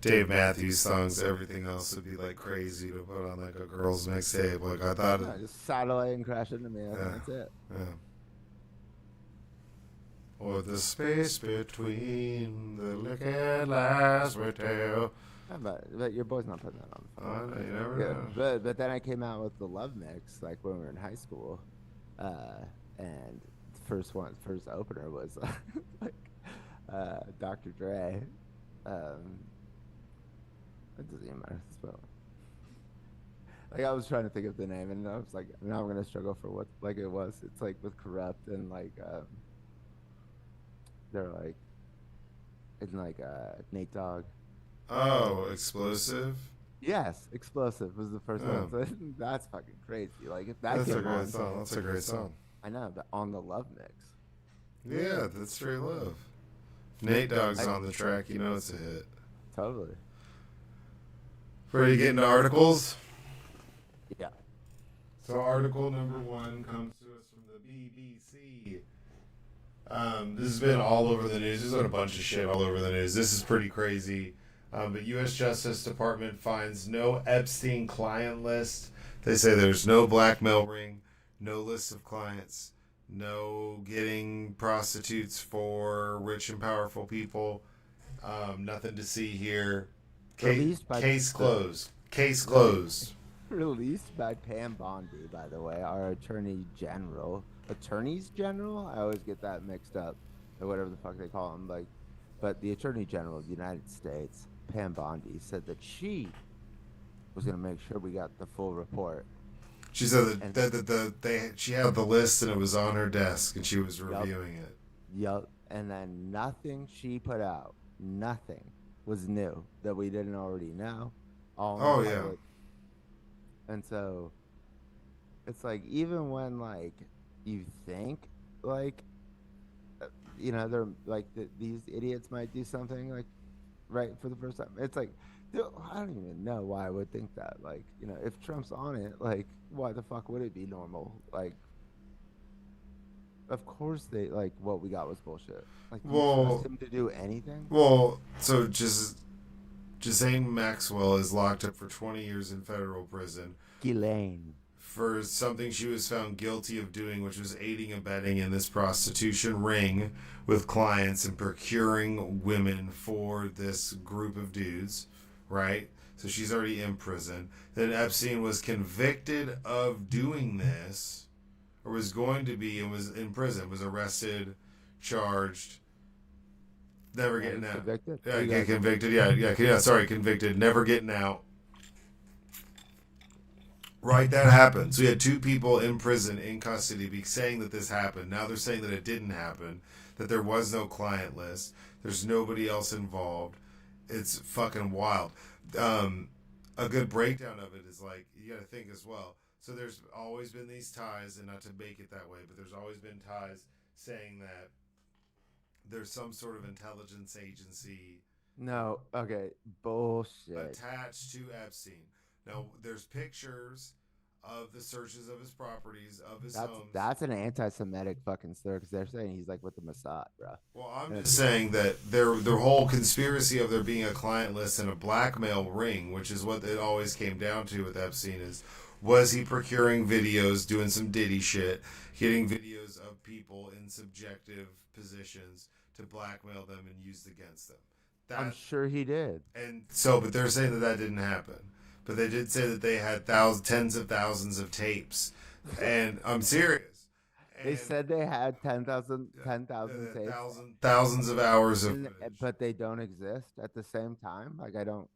Speaker 1: Dave Matthews songs. Everything else would be like crazy to put on like a girl's mixtape. Like I thought.
Speaker 2: No, just Satellite and Crash Into Me.
Speaker 1: Yeah,
Speaker 2: That's it.
Speaker 1: yeah. Or the space between the liquid lies we tell.
Speaker 2: Yeah, but your boy's not putting that on the phone.
Speaker 1: Oh, no, you never
Speaker 2: Yeah,
Speaker 1: know.
Speaker 2: but then I came out with the Love Mix like when we were in high school, and first opener was like Dr. Dre. It doesn't even matter. But like I was trying to think of the name, and I was like, now I'm gonna struggle for what like it was. It's like with Corrupt and like they're like and like Nate Dogg.
Speaker 1: Oh, explosive.
Speaker 2: Yes, Explosive was the first
Speaker 1: Oh.
Speaker 2: one. So that's fucking crazy. Like if that
Speaker 1: That's a
Speaker 2: came
Speaker 1: great
Speaker 2: on,
Speaker 1: song. That's a great song.
Speaker 2: I know, but on the Love Mix.
Speaker 1: Yeah, that's straight love. If Nate Dogg's on the track, you know it's a hit.
Speaker 2: Totally.
Speaker 1: Ready to get into articles?
Speaker 2: Yeah.
Speaker 1: So article number 1 comes to us from the BBC. This has been all over the news. There's been a bunch of shit all over the news. This is pretty crazy. But U.S. Justice Department finds no Epstein client list. They say there's no blackmail ring, no list of clients, no getting prostitutes for rich and powerful people. Nothing to see here. Case closed. Case closed.
Speaker 2: Released by Pam Bondi, by the way, our Attorney General. Attorneys General? I always get that mixed up, or whatever the fuck they call them. Like, but the Attorney General of the United States, Pam Bondi, said that she was gonna make sure we got the full report.
Speaker 1: She said that she had the list and it was on her desk and she was reviewing it.
Speaker 2: Yup. And then nothing she put out, nothing was new that we didn't already know.
Speaker 1: Oh yeah.
Speaker 2: And so it's like, even when like you think like they're like these idiots might do something like right for the first time, it's like, dude, I don't even know why I would think that. Like, if Trump's on it, like, why the fuck would it be normal? Like, of course they, like, what we got was bullshit. Like, do you trust him to do anything?
Speaker 1: Well, so Ghislaine Maxwell is locked up for 20 years in federal prison.
Speaker 2: Ghislaine.
Speaker 1: For something she was found guilty of doing, which was aiding and abetting in this prostitution ring with clients and procuring women for this group of dudes, right? So she's already in prison. Then Epstein was convicted of doing this, or was going to be, and was in prison, was arrested, charged, never getting out.
Speaker 2: Convicted?
Speaker 1: Yeah, convicted. Yeah. Sorry, convicted, never getting out. Right, that happened. So we had two people in prison, in custody, saying that this happened. Now they're saying that it didn't happen, that there was no client list, there's nobody else involved. It's fucking wild. A good breakdown of it is like, you got to think as well. So there's always been these ties, and not to make it that way, but there's always been ties saying that there's some sort of intelligence agency.
Speaker 2: No, okay, bullshit.
Speaker 1: Attached to Epstein. Now, there's pictures of the searches of his properties, of his homes.
Speaker 2: That's an anti-Semitic fucking slur, because they're saying he's like with the Mossad, bro.
Speaker 1: Well, I'm just saying that their whole conspiracy of there being a client list and a blackmail ring, which is what it always came down to with Epstein, was he procuring videos, doing some Diddy shit, getting videos of people in subjective positions to blackmail them and used against them.
Speaker 2: I'm sure he did.
Speaker 1: And so, but they're saying that didn't happen. But they did say that they had tens of thousands of tapes, and I'm serious.
Speaker 2: They said they had 10,000 tapes,
Speaker 1: thousands of hours of footage.
Speaker 2: But they don't exist at the same time. Like, I don't,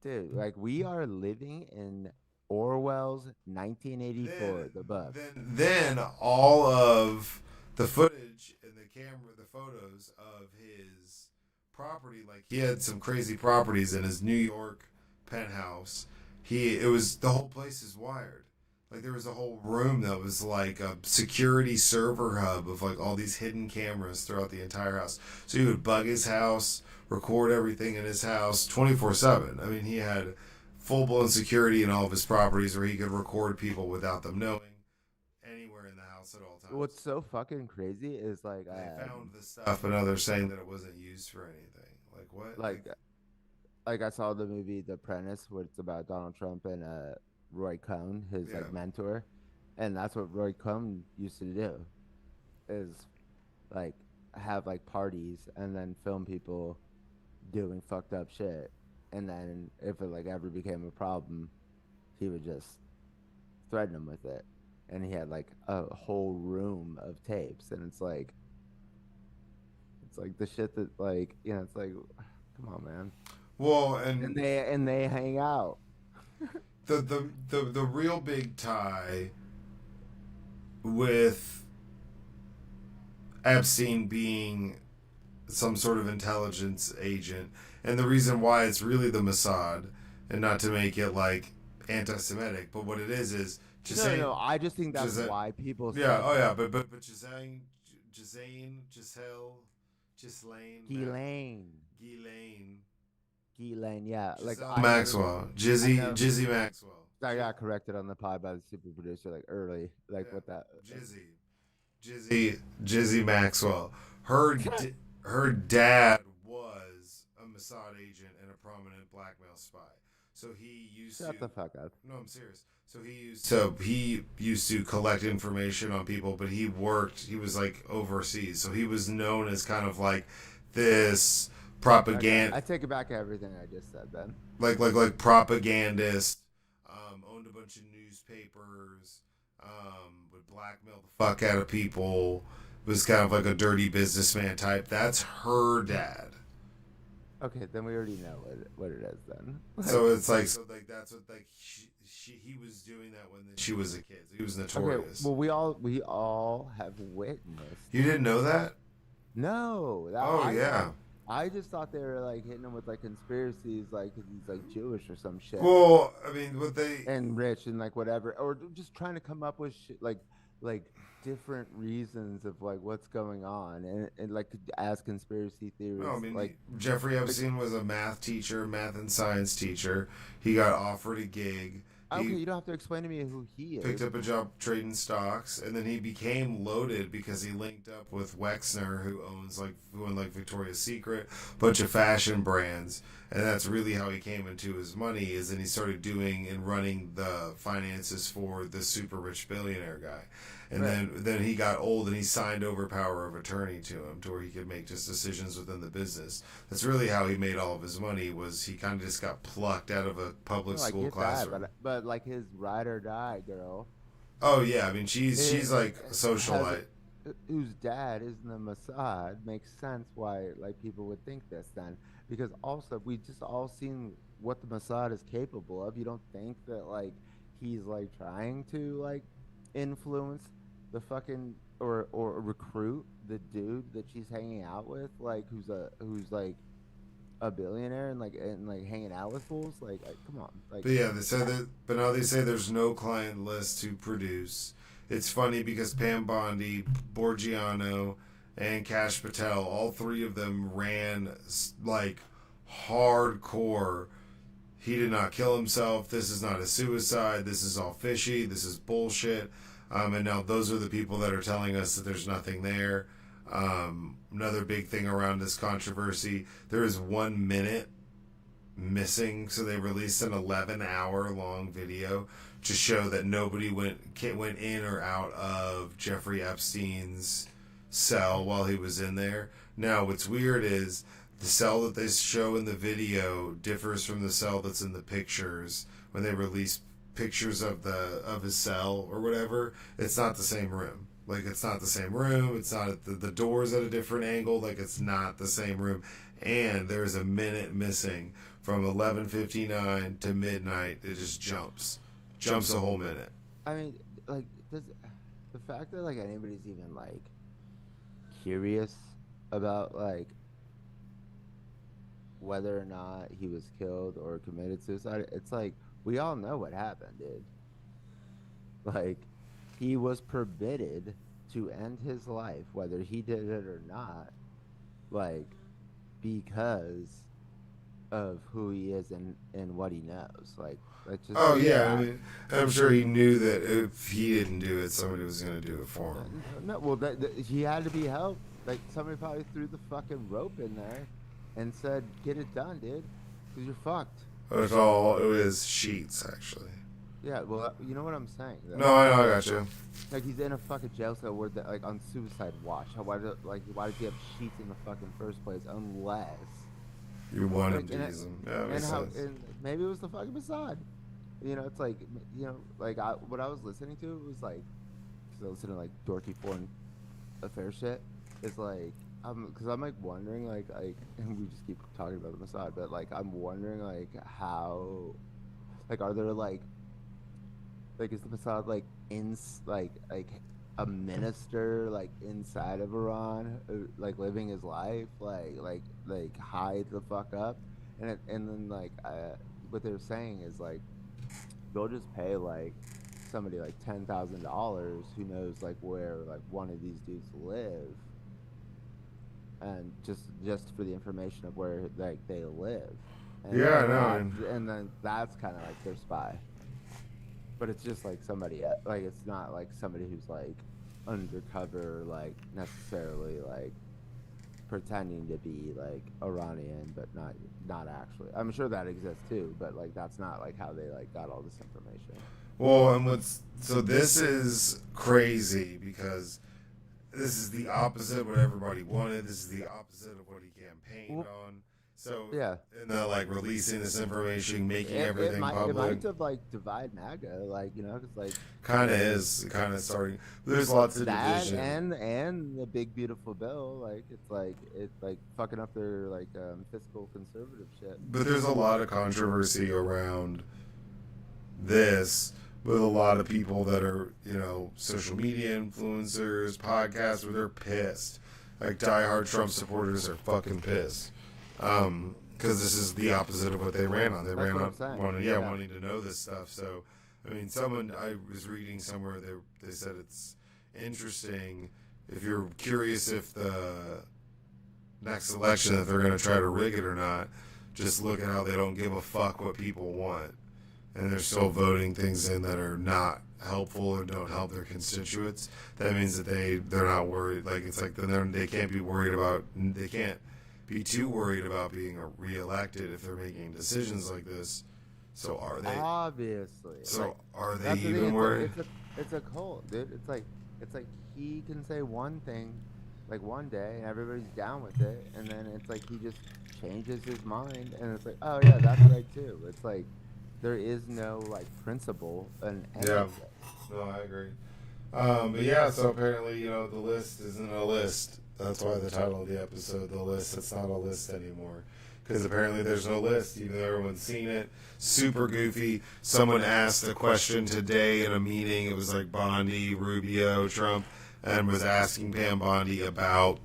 Speaker 2: dude. Like, we are living in Orwell's 1984, the book.
Speaker 1: Then all of the footage and the photos of his property, like he had some crazy properties in his New York penthouse. The whole place is wired. Like, there was a whole room that was like a security server hub of like all these hidden cameras throughout the entire house. So he would bug his house, record everything in his house 24/7. I mean, he had full-blown security in all of his properties where he could record people without them knowing, anywhere in the house at all times.
Speaker 2: What's so fucking crazy is like
Speaker 1: they found the stuff, but now they're saying that it wasn't used for anything. Like what?
Speaker 2: Like I saw the movie The Apprentice, where it's about Donald Trump and Roy Cohn, his like mentor, and that's what Roy Cohn used to do, is like have like parties and then film people doing fucked up shit, and then if it like ever became a problem, he would just threaten them with it. And he had like a whole room of tapes, and it's like the shit that like, it's like, come on, man.
Speaker 1: Well,
Speaker 2: and they hang out.
Speaker 1: the real big tie with Epstein being some sort of intelligence agent, and the reason why it's really the Mossad, and not to make it like anti-Semitic, but what it is
Speaker 2: No, I just think that's why people say
Speaker 1: but
Speaker 2: Ghislaine, yeah, like
Speaker 1: Maxwell, Jizzy Maxwell.
Speaker 2: I got corrected on the pod by the super producer like early, like
Speaker 1: Yeah.
Speaker 2: what that.
Speaker 1: Jizzy Maxwell. Her dad was a Mossad agent and a prominent blackmail spy. So he used
Speaker 2: Shut
Speaker 1: to.
Speaker 2: the fuck up.
Speaker 1: No, I'm serious. So he used to collect information on people, but he worked. He was like overseas, so he was known as kind of like this propaganda.
Speaker 2: Okay. I take it back everything I just said then.
Speaker 1: Like propagandist. Owned a bunch of newspapers. Would blackmail the fuck out of people. Was kind of like a dirty businessman type. That's her dad.
Speaker 2: Okay, then we already know what it is then.
Speaker 1: So it's like that's what he was doing that when she was a kid. He was notorious.
Speaker 2: Okay, well we all have witnessed.
Speaker 1: You didn't know that?
Speaker 2: No.
Speaker 1: Yeah.
Speaker 2: I just thought they were like hitting him with like conspiracies, like 'cause he's like Jewish or some shit.
Speaker 1: Well, I mean, what they
Speaker 2: and rich and like whatever, or just trying to come up with shit, like different reasons of like what's going on, and like as conspiracy theories.
Speaker 1: No, I mean,
Speaker 2: like
Speaker 1: Jeffrey Epstein was a math and science teacher. He got offered a gig.
Speaker 2: Okay, you don't have to explain to me who he is.
Speaker 1: Picked up a job trading stocks, and then he became loaded because he linked up with Wexner, who owned Victoria's Secret, bunch of fashion brands, and that's really how he came into his money. Is then he started doing and running the finances for the super rich billionaire guy, and then he got old and he signed over power of attorney to him to where he could make just decisions within the business. That's really how he made all of his money. Was he kind of just got plucked out of a public school classroom?
Speaker 2: But like his ride or die girl.
Speaker 1: Oh yeah, I mean she's like a socialite.
Speaker 2: Whose dad is in the Mossad makes sense why like people would think this then, because also we just all seen what the Mossad is capable of. You don't think that like he's like trying to like influence the fucking or recruit the dude that she's hanging out with, like who's like a billionaire and hanging out with fools, like come on, like.
Speaker 1: But yeah, they said that. But now they say there's no client list to produce. It's funny because Pam Bondi, Borgiano, and Kash Patel, all three of them ran like hardcore. He did not kill himself. This is not a suicide. This is all fishy. This is bullshit. And now those are the people that are telling us that there's nothing there. Another big thing around this controversy, there is 1 minute missing, so they released an 11-hour long video to show that nobody went in or out of Jeffrey Epstein's cell while he was in there. Now what's weird is the cell that they show in the video differs from the cell that's in the pictures when they release pictures of his cell or whatever. It's not the same room. Like, it's not the same room. It's not the door's at a different angle. Like, it's not the same room. And there's a minute missing from 11:59 to midnight. It just jumps a whole minute.
Speaker 2: I mean, like, the fact that like anybody's even like curious about like whether or not he was killed or committed suicide, it's like we all know what happened, dude. Like, he was permitted to end his life, whether he did it or not, like, because of who he is and what he knows. Like, just.
Speaker 1: Oh yeah, I mean, I'm sure he knew that if he didn't do it, somebody was gonna do it for him.
Speaker 2: No, well, he had to be helped. Like, somebody probably threw the fucking rope in there and said, "Get it done, dude, because you're fucked."
Speaker 1: It was sheets, actually.
Speaker 2: Yeah, well, you know what I'm saying. Though.
Speaker 1: No, I know, I got you.
Speaker 2: Like, he's in a fucking jail cell where, like, on suicide watch. Why does he have sheets in the fucking first place? Unless
Speaker 1: you wanted to use them. Yeah,
Speaker 2: and maybe it was the fucking Mossad. You know, it's like, you know, like what I was listening to was like, because I listen to like dorky foreign affair shit. It's like, because I'm like wondering, like, and we just keep talking about the Mossad, but like I'm wondering like how, like, are there like is the Mossad like like a minister like inside of Iran, like living his life, like hide the fuck up, and then like what they're saying is like they'll just pay like somebody like $10,000 who knows like where like one of these dudes live, and just for the information of where like they live. And
Speaker 1: yeah, I know.
Speaker 2: And then that's kind of like their spy. but it's just like somebody like it's not like somebody who's like undercover, like necessarily like pretending to be like Iranian, but not actually. I'm sure that exists too, but like that's not like how they like got all this information.
Speaker 1: Well, and so this is crazy because this is the opposite of what everybody wanted. This is the opposite of what he campaigned
Speaker 2: Well,
Speaker 1: on. So,
Speaker 2: yeah,
Speaker 1: and the like releasing this information, making
Speaker 2: it
Speaker 1: everything
Speaker 2: might
Speaker 1: public,
Speaker 2: have like divide MAGA, like you know, because like
Speaker 1: kind of is kind of starting. There's lots of
Speaker 2: that
Speaker 1: division.
Speaker 2: and the big beautiful bill, like it's like fucking up their like fiscal conservative shit.
Speaker 1: But there's a lot of controversy around this with a lot of people that are, social media influencers, podcasts, where they're pissed. Like diehard Trump supporters are fucking pissed. Because this is the opposite of what they ran on. They
Speaker 2: That's
Speaker 1: ran
Speaker 2: what
Speaker 1: on
Speaker 2: I'm saying.
Speaker 1: wanting to know this stuff. So, I mean, I was reading somewhere they said it's interesting if you're curious if the next election if they're going to try to rig it or not. Just look at how they don't give a fuck what people want, and they're still voting things in that are not helpful or don't help their constituents. That means that they're not worried. Like it's like they can't be worried about. They can't be too worried about being reelected if they're making decisions like this. So are they?
Speaker 2: Obviously.
Speaker 1: So
Speaker 2: like,
Speaker 1: are they
Speaker 2: that's the thing,
Speaker 1: even worried?
Speaker 2: it's a cult, dude. It's like he can say one thing like one day and everybody's down with it, and then it's like he just changes his mind and it's like, oh yeah, that's right too. It's like there is no like principle in any
Speaker 1: Yeah.
Speaker 2: of this.
Speaker 1: No, I agree. But yeah, so apparently, the list isn't a list. That's why the title of the episode, The List, it's not a list anymore. Because apparently there's no list, even though everyone's seen it. Super goofy. Someone asked a question today in a meeting. It was like Bondi, Rubio, Trump, and was asking Pam Bondi about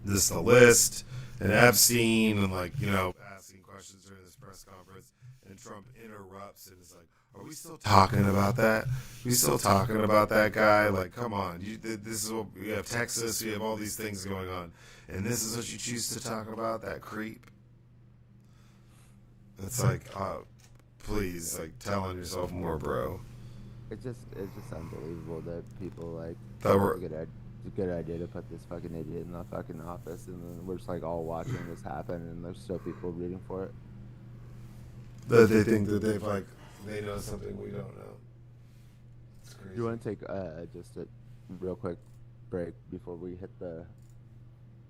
Speaker 1: the list and Epstein and asking questions during this press conference. And Trump interrupts and is like, are we still talking about that? We still talking about that guy? Like, come on. This is what we have Texas. We have all these things going on, and this is what you choose to talk about? That creep. It's like, please, like, tell on yourself more, bro.
Speaker 2: It's just unbelievable that people like
Speaker 1: That
Speaker 2: think
Speaker 1: were
Speaker 2: it's a good idea to put this fucking idiot in the fucking office, and then we're just like all watching this happen, and there's still people rooting for it.
Speaker 1: that they think that they know something we don't know. It's crazy.
Speaker 2: You want to take just a real quick break before we hit the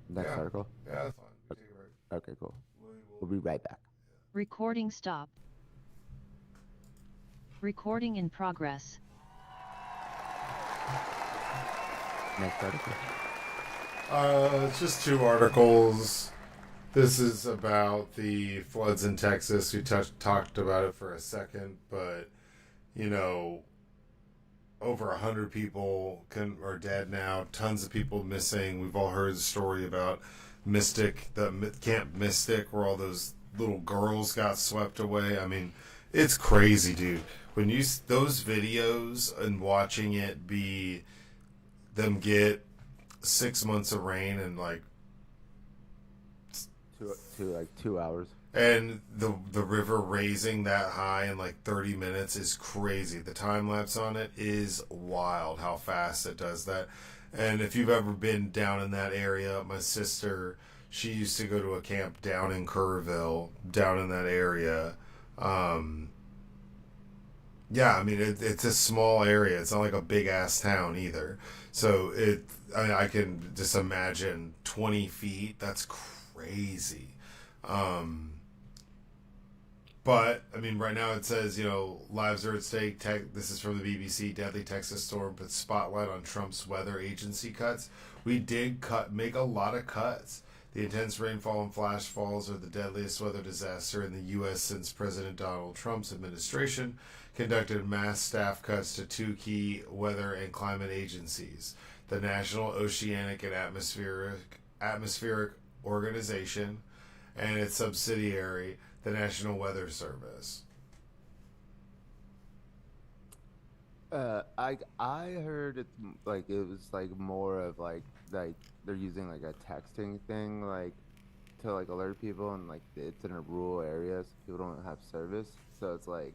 Speaker 2: next
Speaker 1: Yeah.
Speaker 2: article?
Speaker 1: Yeah, that's fine. We take a break.
Speaker 2: Okay, cool. We'll be right back.
Speaker 3: Recording stop. Recording in progress.
Speaker 2: Next article.
Speaker 1: It's just two articles. This is about the floods in Texas. We talked about it for a second, but over 100 people are dead now. Tons of people missing. We've all heard the story about Camp Mystic, where all those little girls got swept away. I mean, it's crazy, dude. When those videos and watching it be them get 6 months of rain and
Speaker 2: Like 2 hours.
Speaker 1: and the river raising that high in like 30 minutes is crazy. The time lapse on it is wild how fast it does that. And if you've ever been down in that area, my sister, she used to go to a camp down in Kerrville, down in that area. Yeah, I mean it's a small area. It's not like a big ass town either. So I can just imagine 20 feet. That's crazy. But I mean, right now it says lives are at stake. This is from the BBC. Deadly Texas storm puts spotlight on Trump's weather agency cuts. We did make a lot of cuts. The intense rainfall and flash falls are the deadliest weather disaster in the U.S. since President Donald Trump's administration conducted mass staff cuts to two key weather and climate agencies: the National Oceanic and Atmospheric Organization and its subsidiary, the National Weather Service.
Speaker 2: I heard it like it was like more of like they're using like a texting thing like to like alert people, and like it's in a rural area, so people don't have service. So it's like,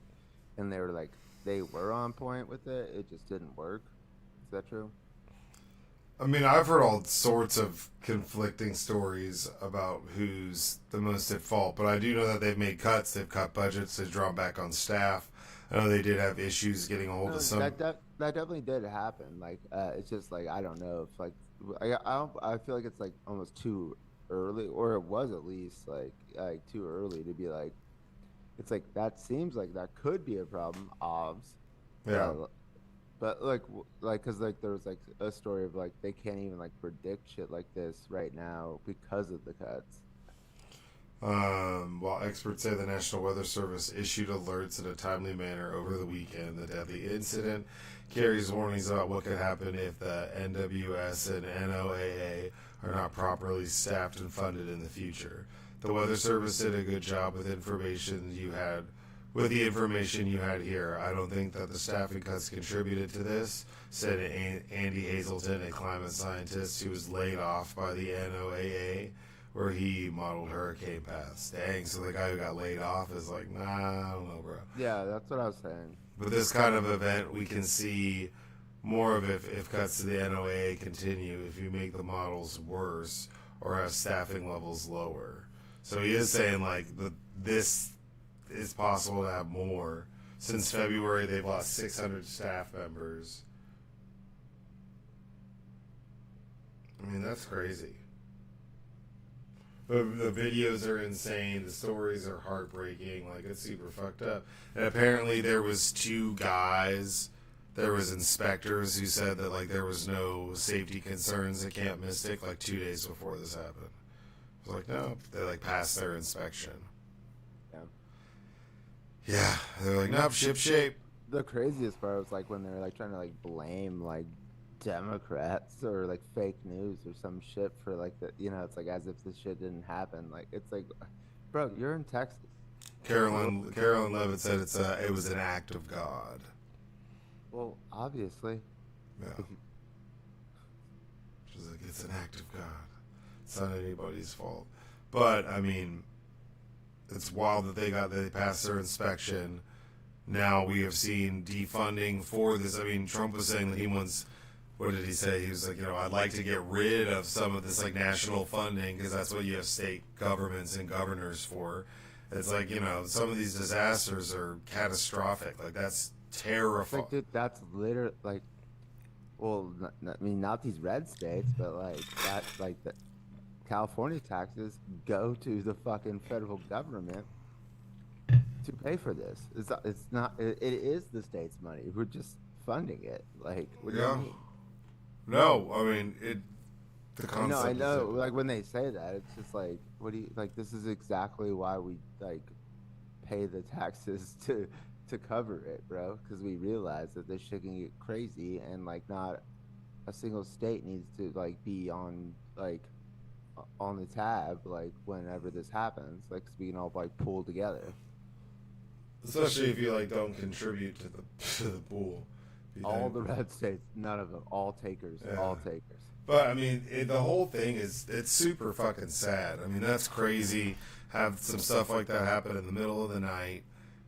Speaker 2: and they were like they were on point with it. It just didn't work. Is that true?
Speaker 1: I mean, I've heard all sorts of conflicting stories about who's the most at fault, but I do know that they've made cuts, they've cut budgets, they've drawn back on staff. I know they did have issues getting a hold
Speaker 2: No,
Speaker 1: of some.
Speaker 2: that definitely did happen. Like, it's just like I don't know if like I feel like it's like almost too early, or it was at least like too early to be like. It's like that seems like that could be a problem, obs.
Speaker 1: Yeah.
Speaker 2: But cause like there was like a story of like they can't even like predict shit like this right now because of the cuts.
Speaker 1: While experts say the National Weather Service issued alerts in a timely manner over the weekend, the deadly incident carries warnings about what could happen if the NWS and NOAA are not properly staffed and funded in the future. The Weather Service did a good job with the information you had here. I don't think that the staffing cuts contributed to this, said Andy Hazelton, a climate scientist who was laid off by the NOAA, where he modeled hurricane paths. Dang, so the guy who got laid off is like, nah, I don't know, bro.
Speaker 2: Yeah, that's what I was saying.
Speaker 1: But this kind of event, we can see more of if cuts to the NOAA continue, if you make the models worse or have staffing levels lower. So he is saying, like, this is possible to have more. Since February, they've lost 600 staff members. I mean, that's crazy. The videos are insane. The stories are heartbreaking. Like, it's super fucked up. And apparently there was two guys. There was inspectors who said that, like, there was no safety concerns at Camp Mystic, like, 2 days before this happened. I was like, no. They, like, passed their inspection.
Speaker 2: Yeah.
Speaker 1: Yeah. They're like, nope, ship shape.
Speaker 2: The craziest part was like when they were like trying to like blame like Democrats or like fake news or some shit for like the, it's like as if this shit didn't happen. Like it's like, bro, you're in Texas.
Speaker 1: Carolyn Levitt said it was an act of God.
Speaker 2: Well, obviously.
Speaker 1: Yeah. She's like, it's an act of God. It's not anybody's fault. But I mean, it's wild that they passed their inspection. Now we have seen defunding for this. I mean, Trump was saying that he wants. What did he say? He was like, I'd like to get rid of some of this like national funding because that's what you have state governments and governors for. It's like, some of these disasters are catastrophic. Like that's terrifying.
Speaker 2: Like, dude, that's literally like, well, I mean, not these red states, but like that, like the California taxes go to the fucking federal government to pay for this. It's not. It is the state's money. We're just funding it. Like, what do you mean?
Speaker 1: No, I mean it. The concept.
Speaker 2: No, I know. Like when they say that, it's just like, what do you like? This is exactly why we like pay the taxes to cover it, bro. Because we realize that this shit can get crazy, and like not a single state needs to like be on the tab like whenever this happens. Like, 'cause we can all like pull together.
Speaker 1: Especially if you like don't contribute to the pool.
Speaker 2: All the red states, none of them, all takers,
Speaker 1: Yeah.
Speaker 2: all takers.
Speaker 1: But I mean, the whole thing it's super fucking sad. I mean, that's crazy. Have some stuff like that happen in the middle of the night.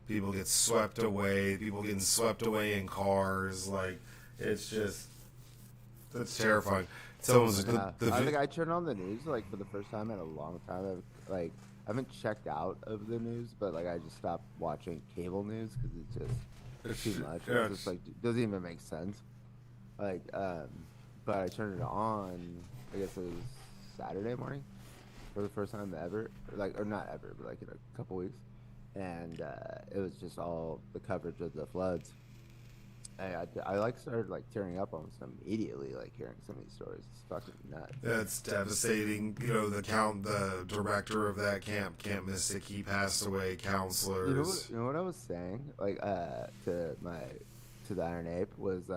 Speaker 1: People get swept away. People getting swept away in cars. Like it's terrifying. Someone's
Speaker 2: I think I turned on the news like for the first time in a long time. I haven't checked out of the news, but like I just stopped watching cable news because it's too much.
Speaker 1: Yeah,
Speaker 2: It's just like it doesn't even make sense. Like, but I turned it on. I guess it was Saturday morning for the first time ever. Or not ever, but like in a couple weeks, and it was just all the coverage of the floods. I like started like tearing up almost immediately, like hearing some of these stories. It's fucking nuts.
Speaker 1: Yeah, it's devastating. The director of that Camp Mystic, he passed away. Counselors.
Speaker 2: You know what I was saying, like to the Iron Ape was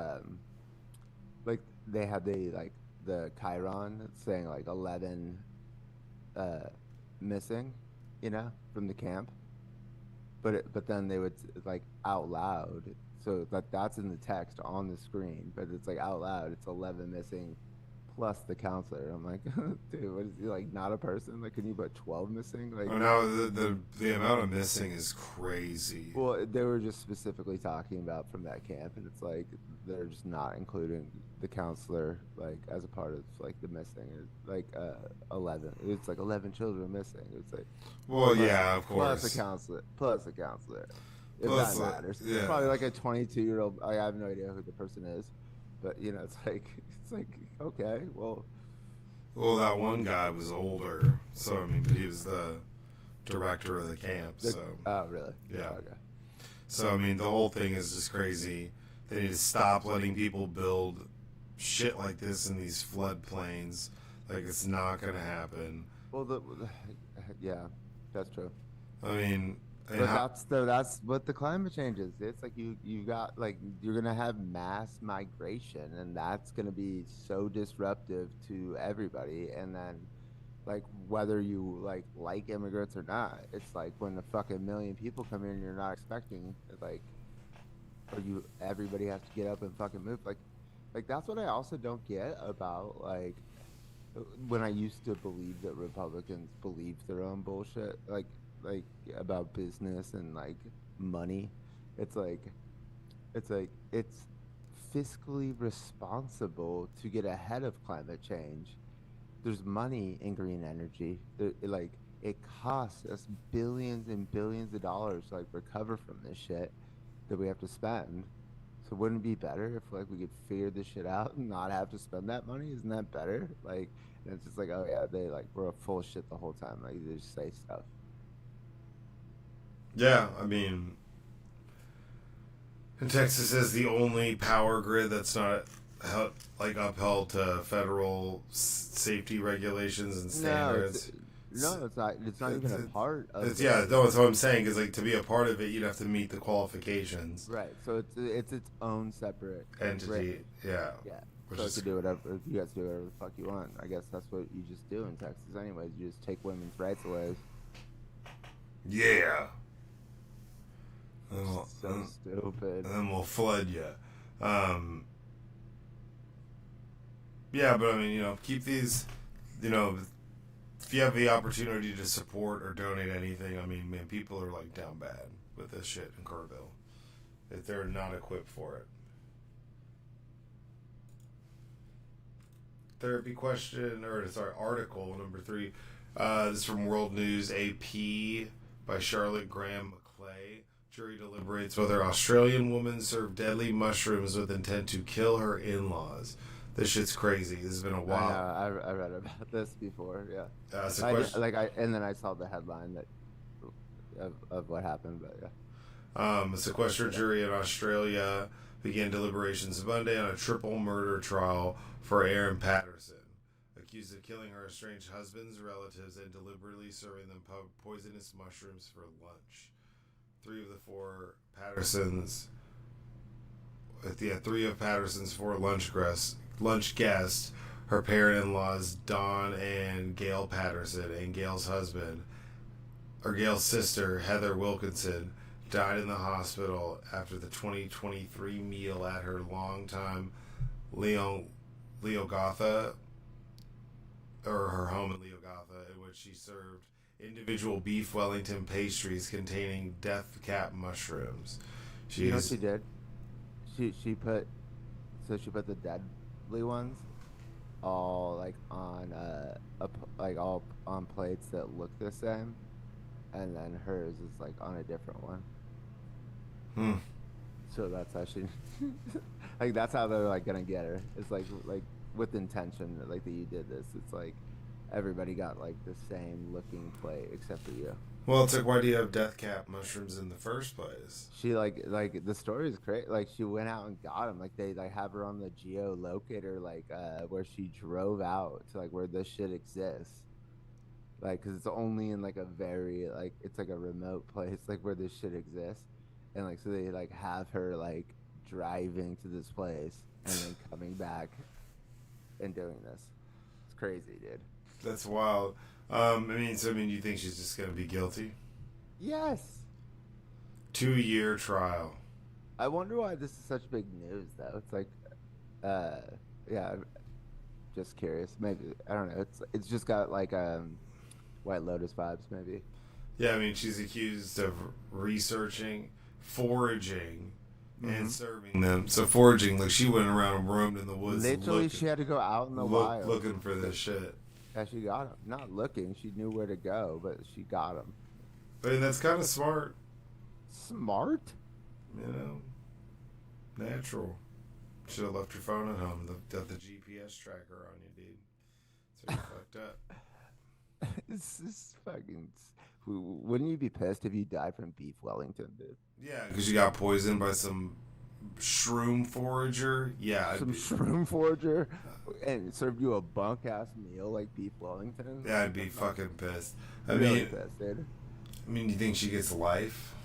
Speaker 2: like they had the Chiron saying like 11 missing, from the camp, but then they would like out loud. So that's in the text on the screen, but it's like out loud. It's 11 missing plus the counselor. I'm like, dude, what is he like? Not a person? Like, can you put 12 missing? Like,
Speaker 1: Oh, now the amount of missing is crazy.
Speaker 2: well, they were just specifically talking about from that camp, and it's like they're just not including the counselor like as a part of like the missing. It's like 11. It's like 11 children missing. It's like
Speaker 1: Well,
Speaker 2: plus,
Speaker 1: yeah, of course.
Speaker 2: plus a counselor. If
Speaker 1: Plus,
Speaker 2: that matters,
Speaker 1: yeah.
Speaker 2: probably like a 22-year-old. I have no idea who the person is, but you know, it's like okay, well,
Speaker 1: Well, that one guy was older, so I mean, but he was the director of the camp. So
Speaker 2: oh really?
Speaker 1: yeah.
Speaker 2: Okay.
Speaker 1: So I mean, the whole thing is just crazy. They need to stop letting people build shit like this in these floodplains. Like, it's not gonna happen.
Speaker 2: Well, yeah, that's true.
Speaker 1: I mean, and
Speaker 2: But that's what the climate change is. It's like you got like you're gonna have mass migration, and that's gonna be so disruptive to everybody. And then, like whether you like immigrants or not, it's like when a fucking million people come in, you're not expecting like, or everybody has to get up and fucking move. Like that's what I also don't get about like when I used to believe that Republicans believed their own bullshit, like about business and like money. It's like it's fiscally responsible to get ahead of climate change. There's money in green energy. Like it costs us billions and billions of dollars to like recover from this shit that we have to spend. So wouldn't it be better if like we could figure this shit out and not have to spend that money? Isn't that better? Like, and it's just like, oh yeah, they like were full of shit the whole time. Like they just say stuff.
Speaker 1: yeah, I mean, and Texas is the only power grid that's not upheld to federal safety regulations and standards.
Speaker 2: No, it's not. It's not even a part of.
Speaker 1: Yeah, that's what I'm saying. Is like to be a part of it, you'd have to meet the qualifications.
Speaker 2: Right. So it's its own separate
Speaker 1: Entity.
Speaker 2: grid.
Speaker 1: Yeah.
Speaker 2: Yeah.
Speaker 1: Which
Speaker 2: So
Speaker 1: is
Speaker 2: to do whatever you guys do whatever the fuck you want. I guess that's what you just do in Texas, anyways. You just take women's rights away.
Speaker 1: yeah.
Speaker 2: So stupid.
Speaker 1: And then we'll flood you. Yeah, but I mean, keep these, if you have the opportunity to support or donate anything, I mean, man, people are like down bad with this shit in Kerrville. If they're not equipped for it. Therapy question, article number 3. This is from World News AP by Charlotte Graham McClay. Jury deliberates whether Australian woman served deadly mushrooms with intent to kill her in-laws. This shit's crazy. This has been a while.
Speaker 2: I read about this before. Yeah. And then I saw the headline of what happened, but yeah.
Speaker 1: A sequestered jury in Australia began deliberations Monday on a triple murder trial for Erin Patterson, accused of killing her estranged husband's relatives and deliberately serving them poisonous mushrooms for lunch. Three of Patterson's 4 lunch guests, her parent-in-laws Dawn and Gail Patterson, and Gail's sister Heather Wilkinson, died in the hospital after the 2023 meal at her longtime Leogotha, or her home in Leogotha, in which she served individual beef Wellington pastries containing death cap mushrooms.
Speaker 2: You know what she did? She put the deadly ones all like on all on plates that look the same, and then hers is like on a different one. So that's how she like that's how they're like gonna get her. It's like with intention, like that you did this. It's like everybody got like the same looking plate except for you.
Speaker 1: Well, it's like, why do you have death cap mushrooms in the first place?
Speaker 2: She like the story is great. Like she went out and got them. Like they like have her on the geolocator, like where she drove out to like where this shit exists. Like, cause it's only in like a very like it's like a remote place, like where this shit exists, and like so they like have her like driving to this place and then coming back and doing this. It's crazy, dude.
Speaker 1: That's wild. I mean, you think she's just gonna be guilty?
Speaker 2: Yes.
Speaker 1: 2-year trial.
Speaker 2: I wonder why this is such big news, though. It's like, yeah, Just curious. Maybe I don't know. It's just got like White Lotus vibes, maybe.
Speaker 1: Yeah, I mean, she's accused of researching, foraging, and serving them. So foraging, like she went around and roamed in the woods,
Speaker 2: Literally, she had to go out in the wild
Speaker 1: looking for this shit.
Speaker 2: Yeah, she got him. Not looking, she knew where to go, but she got him.
Speaker 1: I mean, that's kind of smart.
Speaker 2: Smart?
Speaker 1: You know, natural. Should have left your phone at home. Got the GPS tracker on you, dude. So you fucked up.
Speaker 2: This is fucking. Wouldn't you be pissed if you died from beef Wellington, dude?
Speaker 1: Yeah, because you got poisoned by some shroom forager. Yeah,
Speaker 2: some shroom forager, and served you a bunk ass meal like beef Wellington.
Speaker 1: Yeah, I'd be fucking pissed. I
Speaker 2: really
Speaker 1: mean,
Speaker 2: pissed, dude.
Speaker 1: I mean, you think she gets life?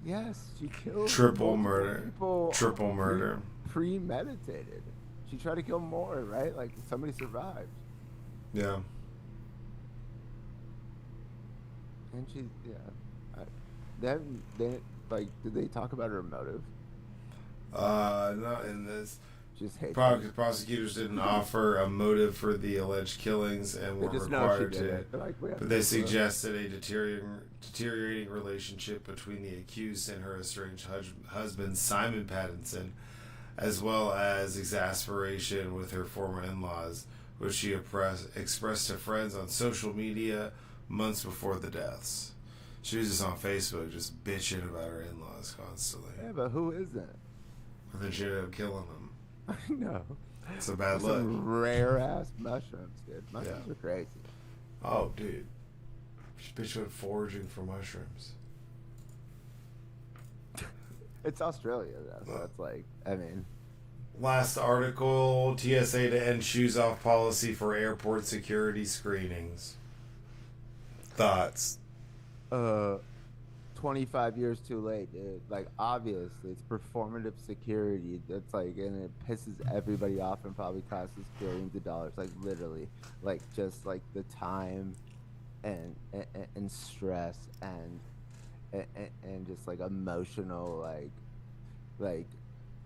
Speaker 2: Yes, she killed
Speaker 1: triple murder.
Speaker 2: People
Speaker 1: triple murder.
Speaker 2: Premeditated. She tried to kill more, right? Like somebody survived.
Speaker 1: Yeah.
Speaker 2: And she, yeah. They like, did they talk about her motive?
Speaker 1: Not in this.
Speaker 2: Just hate.
Speaker 1: Prosecutors didn't offer a motive for the alleged killings and were required to.
Speaker 2: Like,
Speaker 1: but they suggested a deteriorating relationship between the accused and her estranged husband, Simon Pattinson, as well as exasperation with her former in-laws, which she expressed to friends on social media months before the deaths. She was just on Facebook just bitching about her in-laws constantly.
Speaker 2: Yeah, but who isn't?
Speaker 1: And then she ended up killing them.
Speaker 2: I know.
Speaker 1: It's a bad look.
Speaker 2: Some rare-ass mushrooms, dude. Mushrooms are crazy.
Speaker 1: Oh, dude. This bitch went foraging for mushrooms.
Speaker 2: It's Australia, though, so it's like, I mean...
Speaker 1: Last article, TSA to end shoes-off policy for airport security screenings. Thoughts?
Speaker 2: 25 years too late, dude. Like, obviously, it's performative security. That's like, and it pisses everybody off and probably costs us billions of dollars. Like, literally. Like, just like the time and stress and just like emotional, like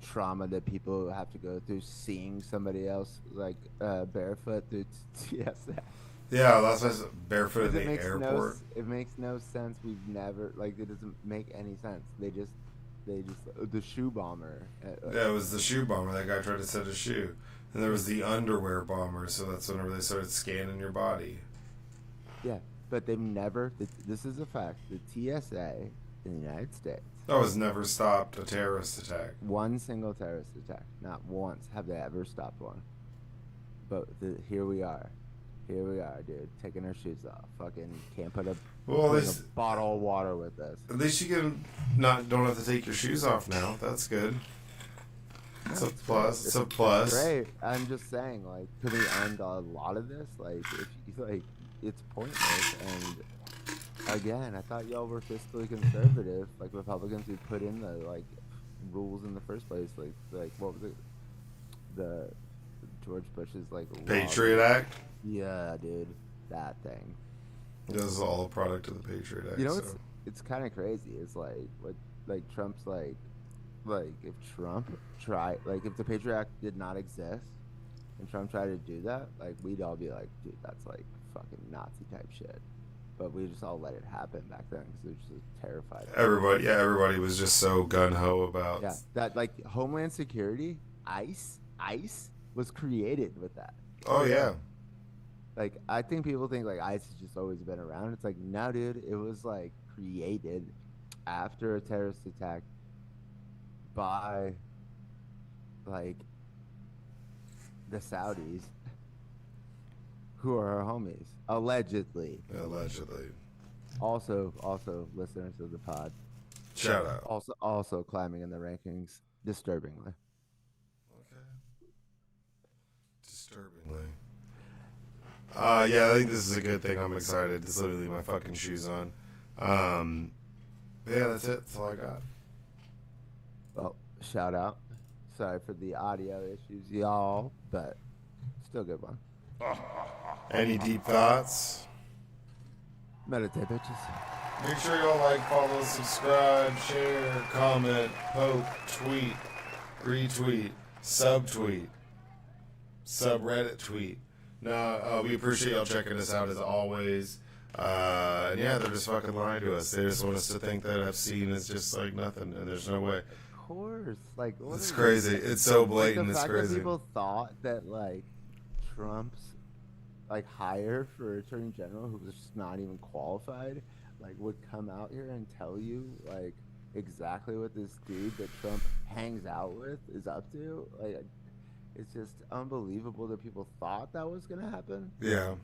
Speaker 2: trauma that people have to go through seeing somebody else like barefoot through TSA.
Speaker 1: Yeah, that's why barefoot in the airport.
Speaker 2: It makes no sense. We've never, like, it doesn't make any sense. They just the shoe bomber.
Speaker 1: Yeah, it was the shoe bomber. That guy tried to set a shoe. And there was the underwear bomber, so that's whenever they started scanning your body.
Speaker 2: Yeah, but they've never, this is a fact, the TSA in the United States.
Speaker 1: That has never stopped a terrorist attack.
Speaker 2: One single terrorist attack. Not once have they ever stopped one. But here we are. Here we are, dude, taking our shoes off. Fucking can't put a bottle of water with us.
Speaker 1: At least you can don't have to take your shoes off now. That's good. It's a plus. It's a plus.
Speaker 2: Great. I'm just saying, like, could we end a lot of this? Like, if you, like, it's pointless. And again, I thought y'all were fiscally conservative, like Republicans who put in the like rules in the first place. Like what was it? The George Bush's like
Speaker 1: Patriot Act.
Speaker 2: Yeah, dude, that thing.
Speaker 1: This is all a product of the Patriot Act.
Speaker 2: You know, it's kind of crazy. It's like Trump's like if Trump tried, like if the Patriot Act did not exist and Trump tried to do that, like we'd all be like, dude, that's like fucking Nazi type shit. But we just all let it happen back then because we were just terrified.
Speaker 1: Everybody was just so gun ho about.
Speaker 2: Yeah, that like Homeland Security, ICE was created with that.
Speaker 1: Oh yeah.
Speaker 2: Like, I think people think, like, ICE has just always been around. It's like, no, dude. It was, like, created after a terrorist attack by, like, the Saudis, who are our homies. Allegedly.
Speaker 1: Allegedly.
Speaker 2: Also, listeners of the pod.
Speaker 1: Shout out.
Speaker 2: Also climbing in the rankings, disturbingly.
Speaker 1: Okay. Disturbingly. Yeah, I think this is a good thing. I'm excited. Just literally my fucking shoes on. Yeah, that's it. That's all I got.
Speaker 2: Well, shout out. Sorry for the audio issues, y'all, but still a good one.
Speaker 1: Any deep thoughts?
Speaker 2: Meditate, bitches.
Speaker 1: Make sure y'all like, follow, subscribe, share, comment, poke, tweet, retweet, subtweet. subreddit tweet. No, we appreciate y'all checking us out as always. And yeah, they're just fucking lying to us. They just want us to think that Epstein is just like nothing, and there's no way.
Speaker 2: Of course, like what
Speaker 1: It's
Speaker 2: is
Speaker 1: crazy.
Speaker 2: this?
Speaker 1: It's so
Speaker 2: Like,
Speaker 1: blatant.
Speaker 2: the
Speaker 1: It's
Speaker 2: fact
Speaker 1: crazy.
Speaker 2: that people thought that like Trump's like hire for attorney general, who was just not even qualified, like would come out here and tell you like exactly what this dude that Trump hangs out with is up to. Like, it's just unbelievable that people thought that was gonna happen.
Speaker 1: Yeah.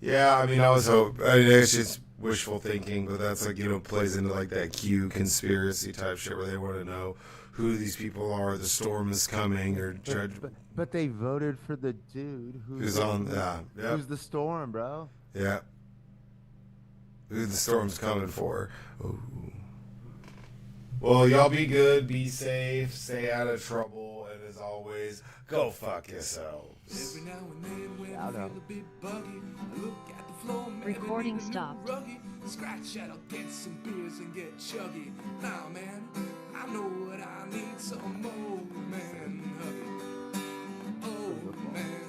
Speaker 1: Yeah, I mean, I was hope. I mean, it's just wishful thinking, but that's like, you know, plays into like that Q conspiracy type shit where they want to know who these people are. The storm is coming, or Judge
Speaker 2: But they voted for the dude
Speaker 1: who's on. Yeah,
Speaker 2: who's the storm, bro.
Speaker 1: yeah. Who the storm's coming for? Ooh. Well, y'all be good, be safe, stay out of trouble, and as always, go fuck yourselves.
Speaker 4: Every now and then when
Speaker 2: Shout
Speaker 4: I
Speaker 2: out.
Speaker 4: feel a bit buggy, I look at the floor, maybe
Speaker 3: Recording
Speaker 4: leave a
Speaker 3: stopped.
Speaker 4: little ruggy. Scratch that, I'll get some beers and get chuggy. Nah, man, I know what I need, some more Man Huggie. Oh, man.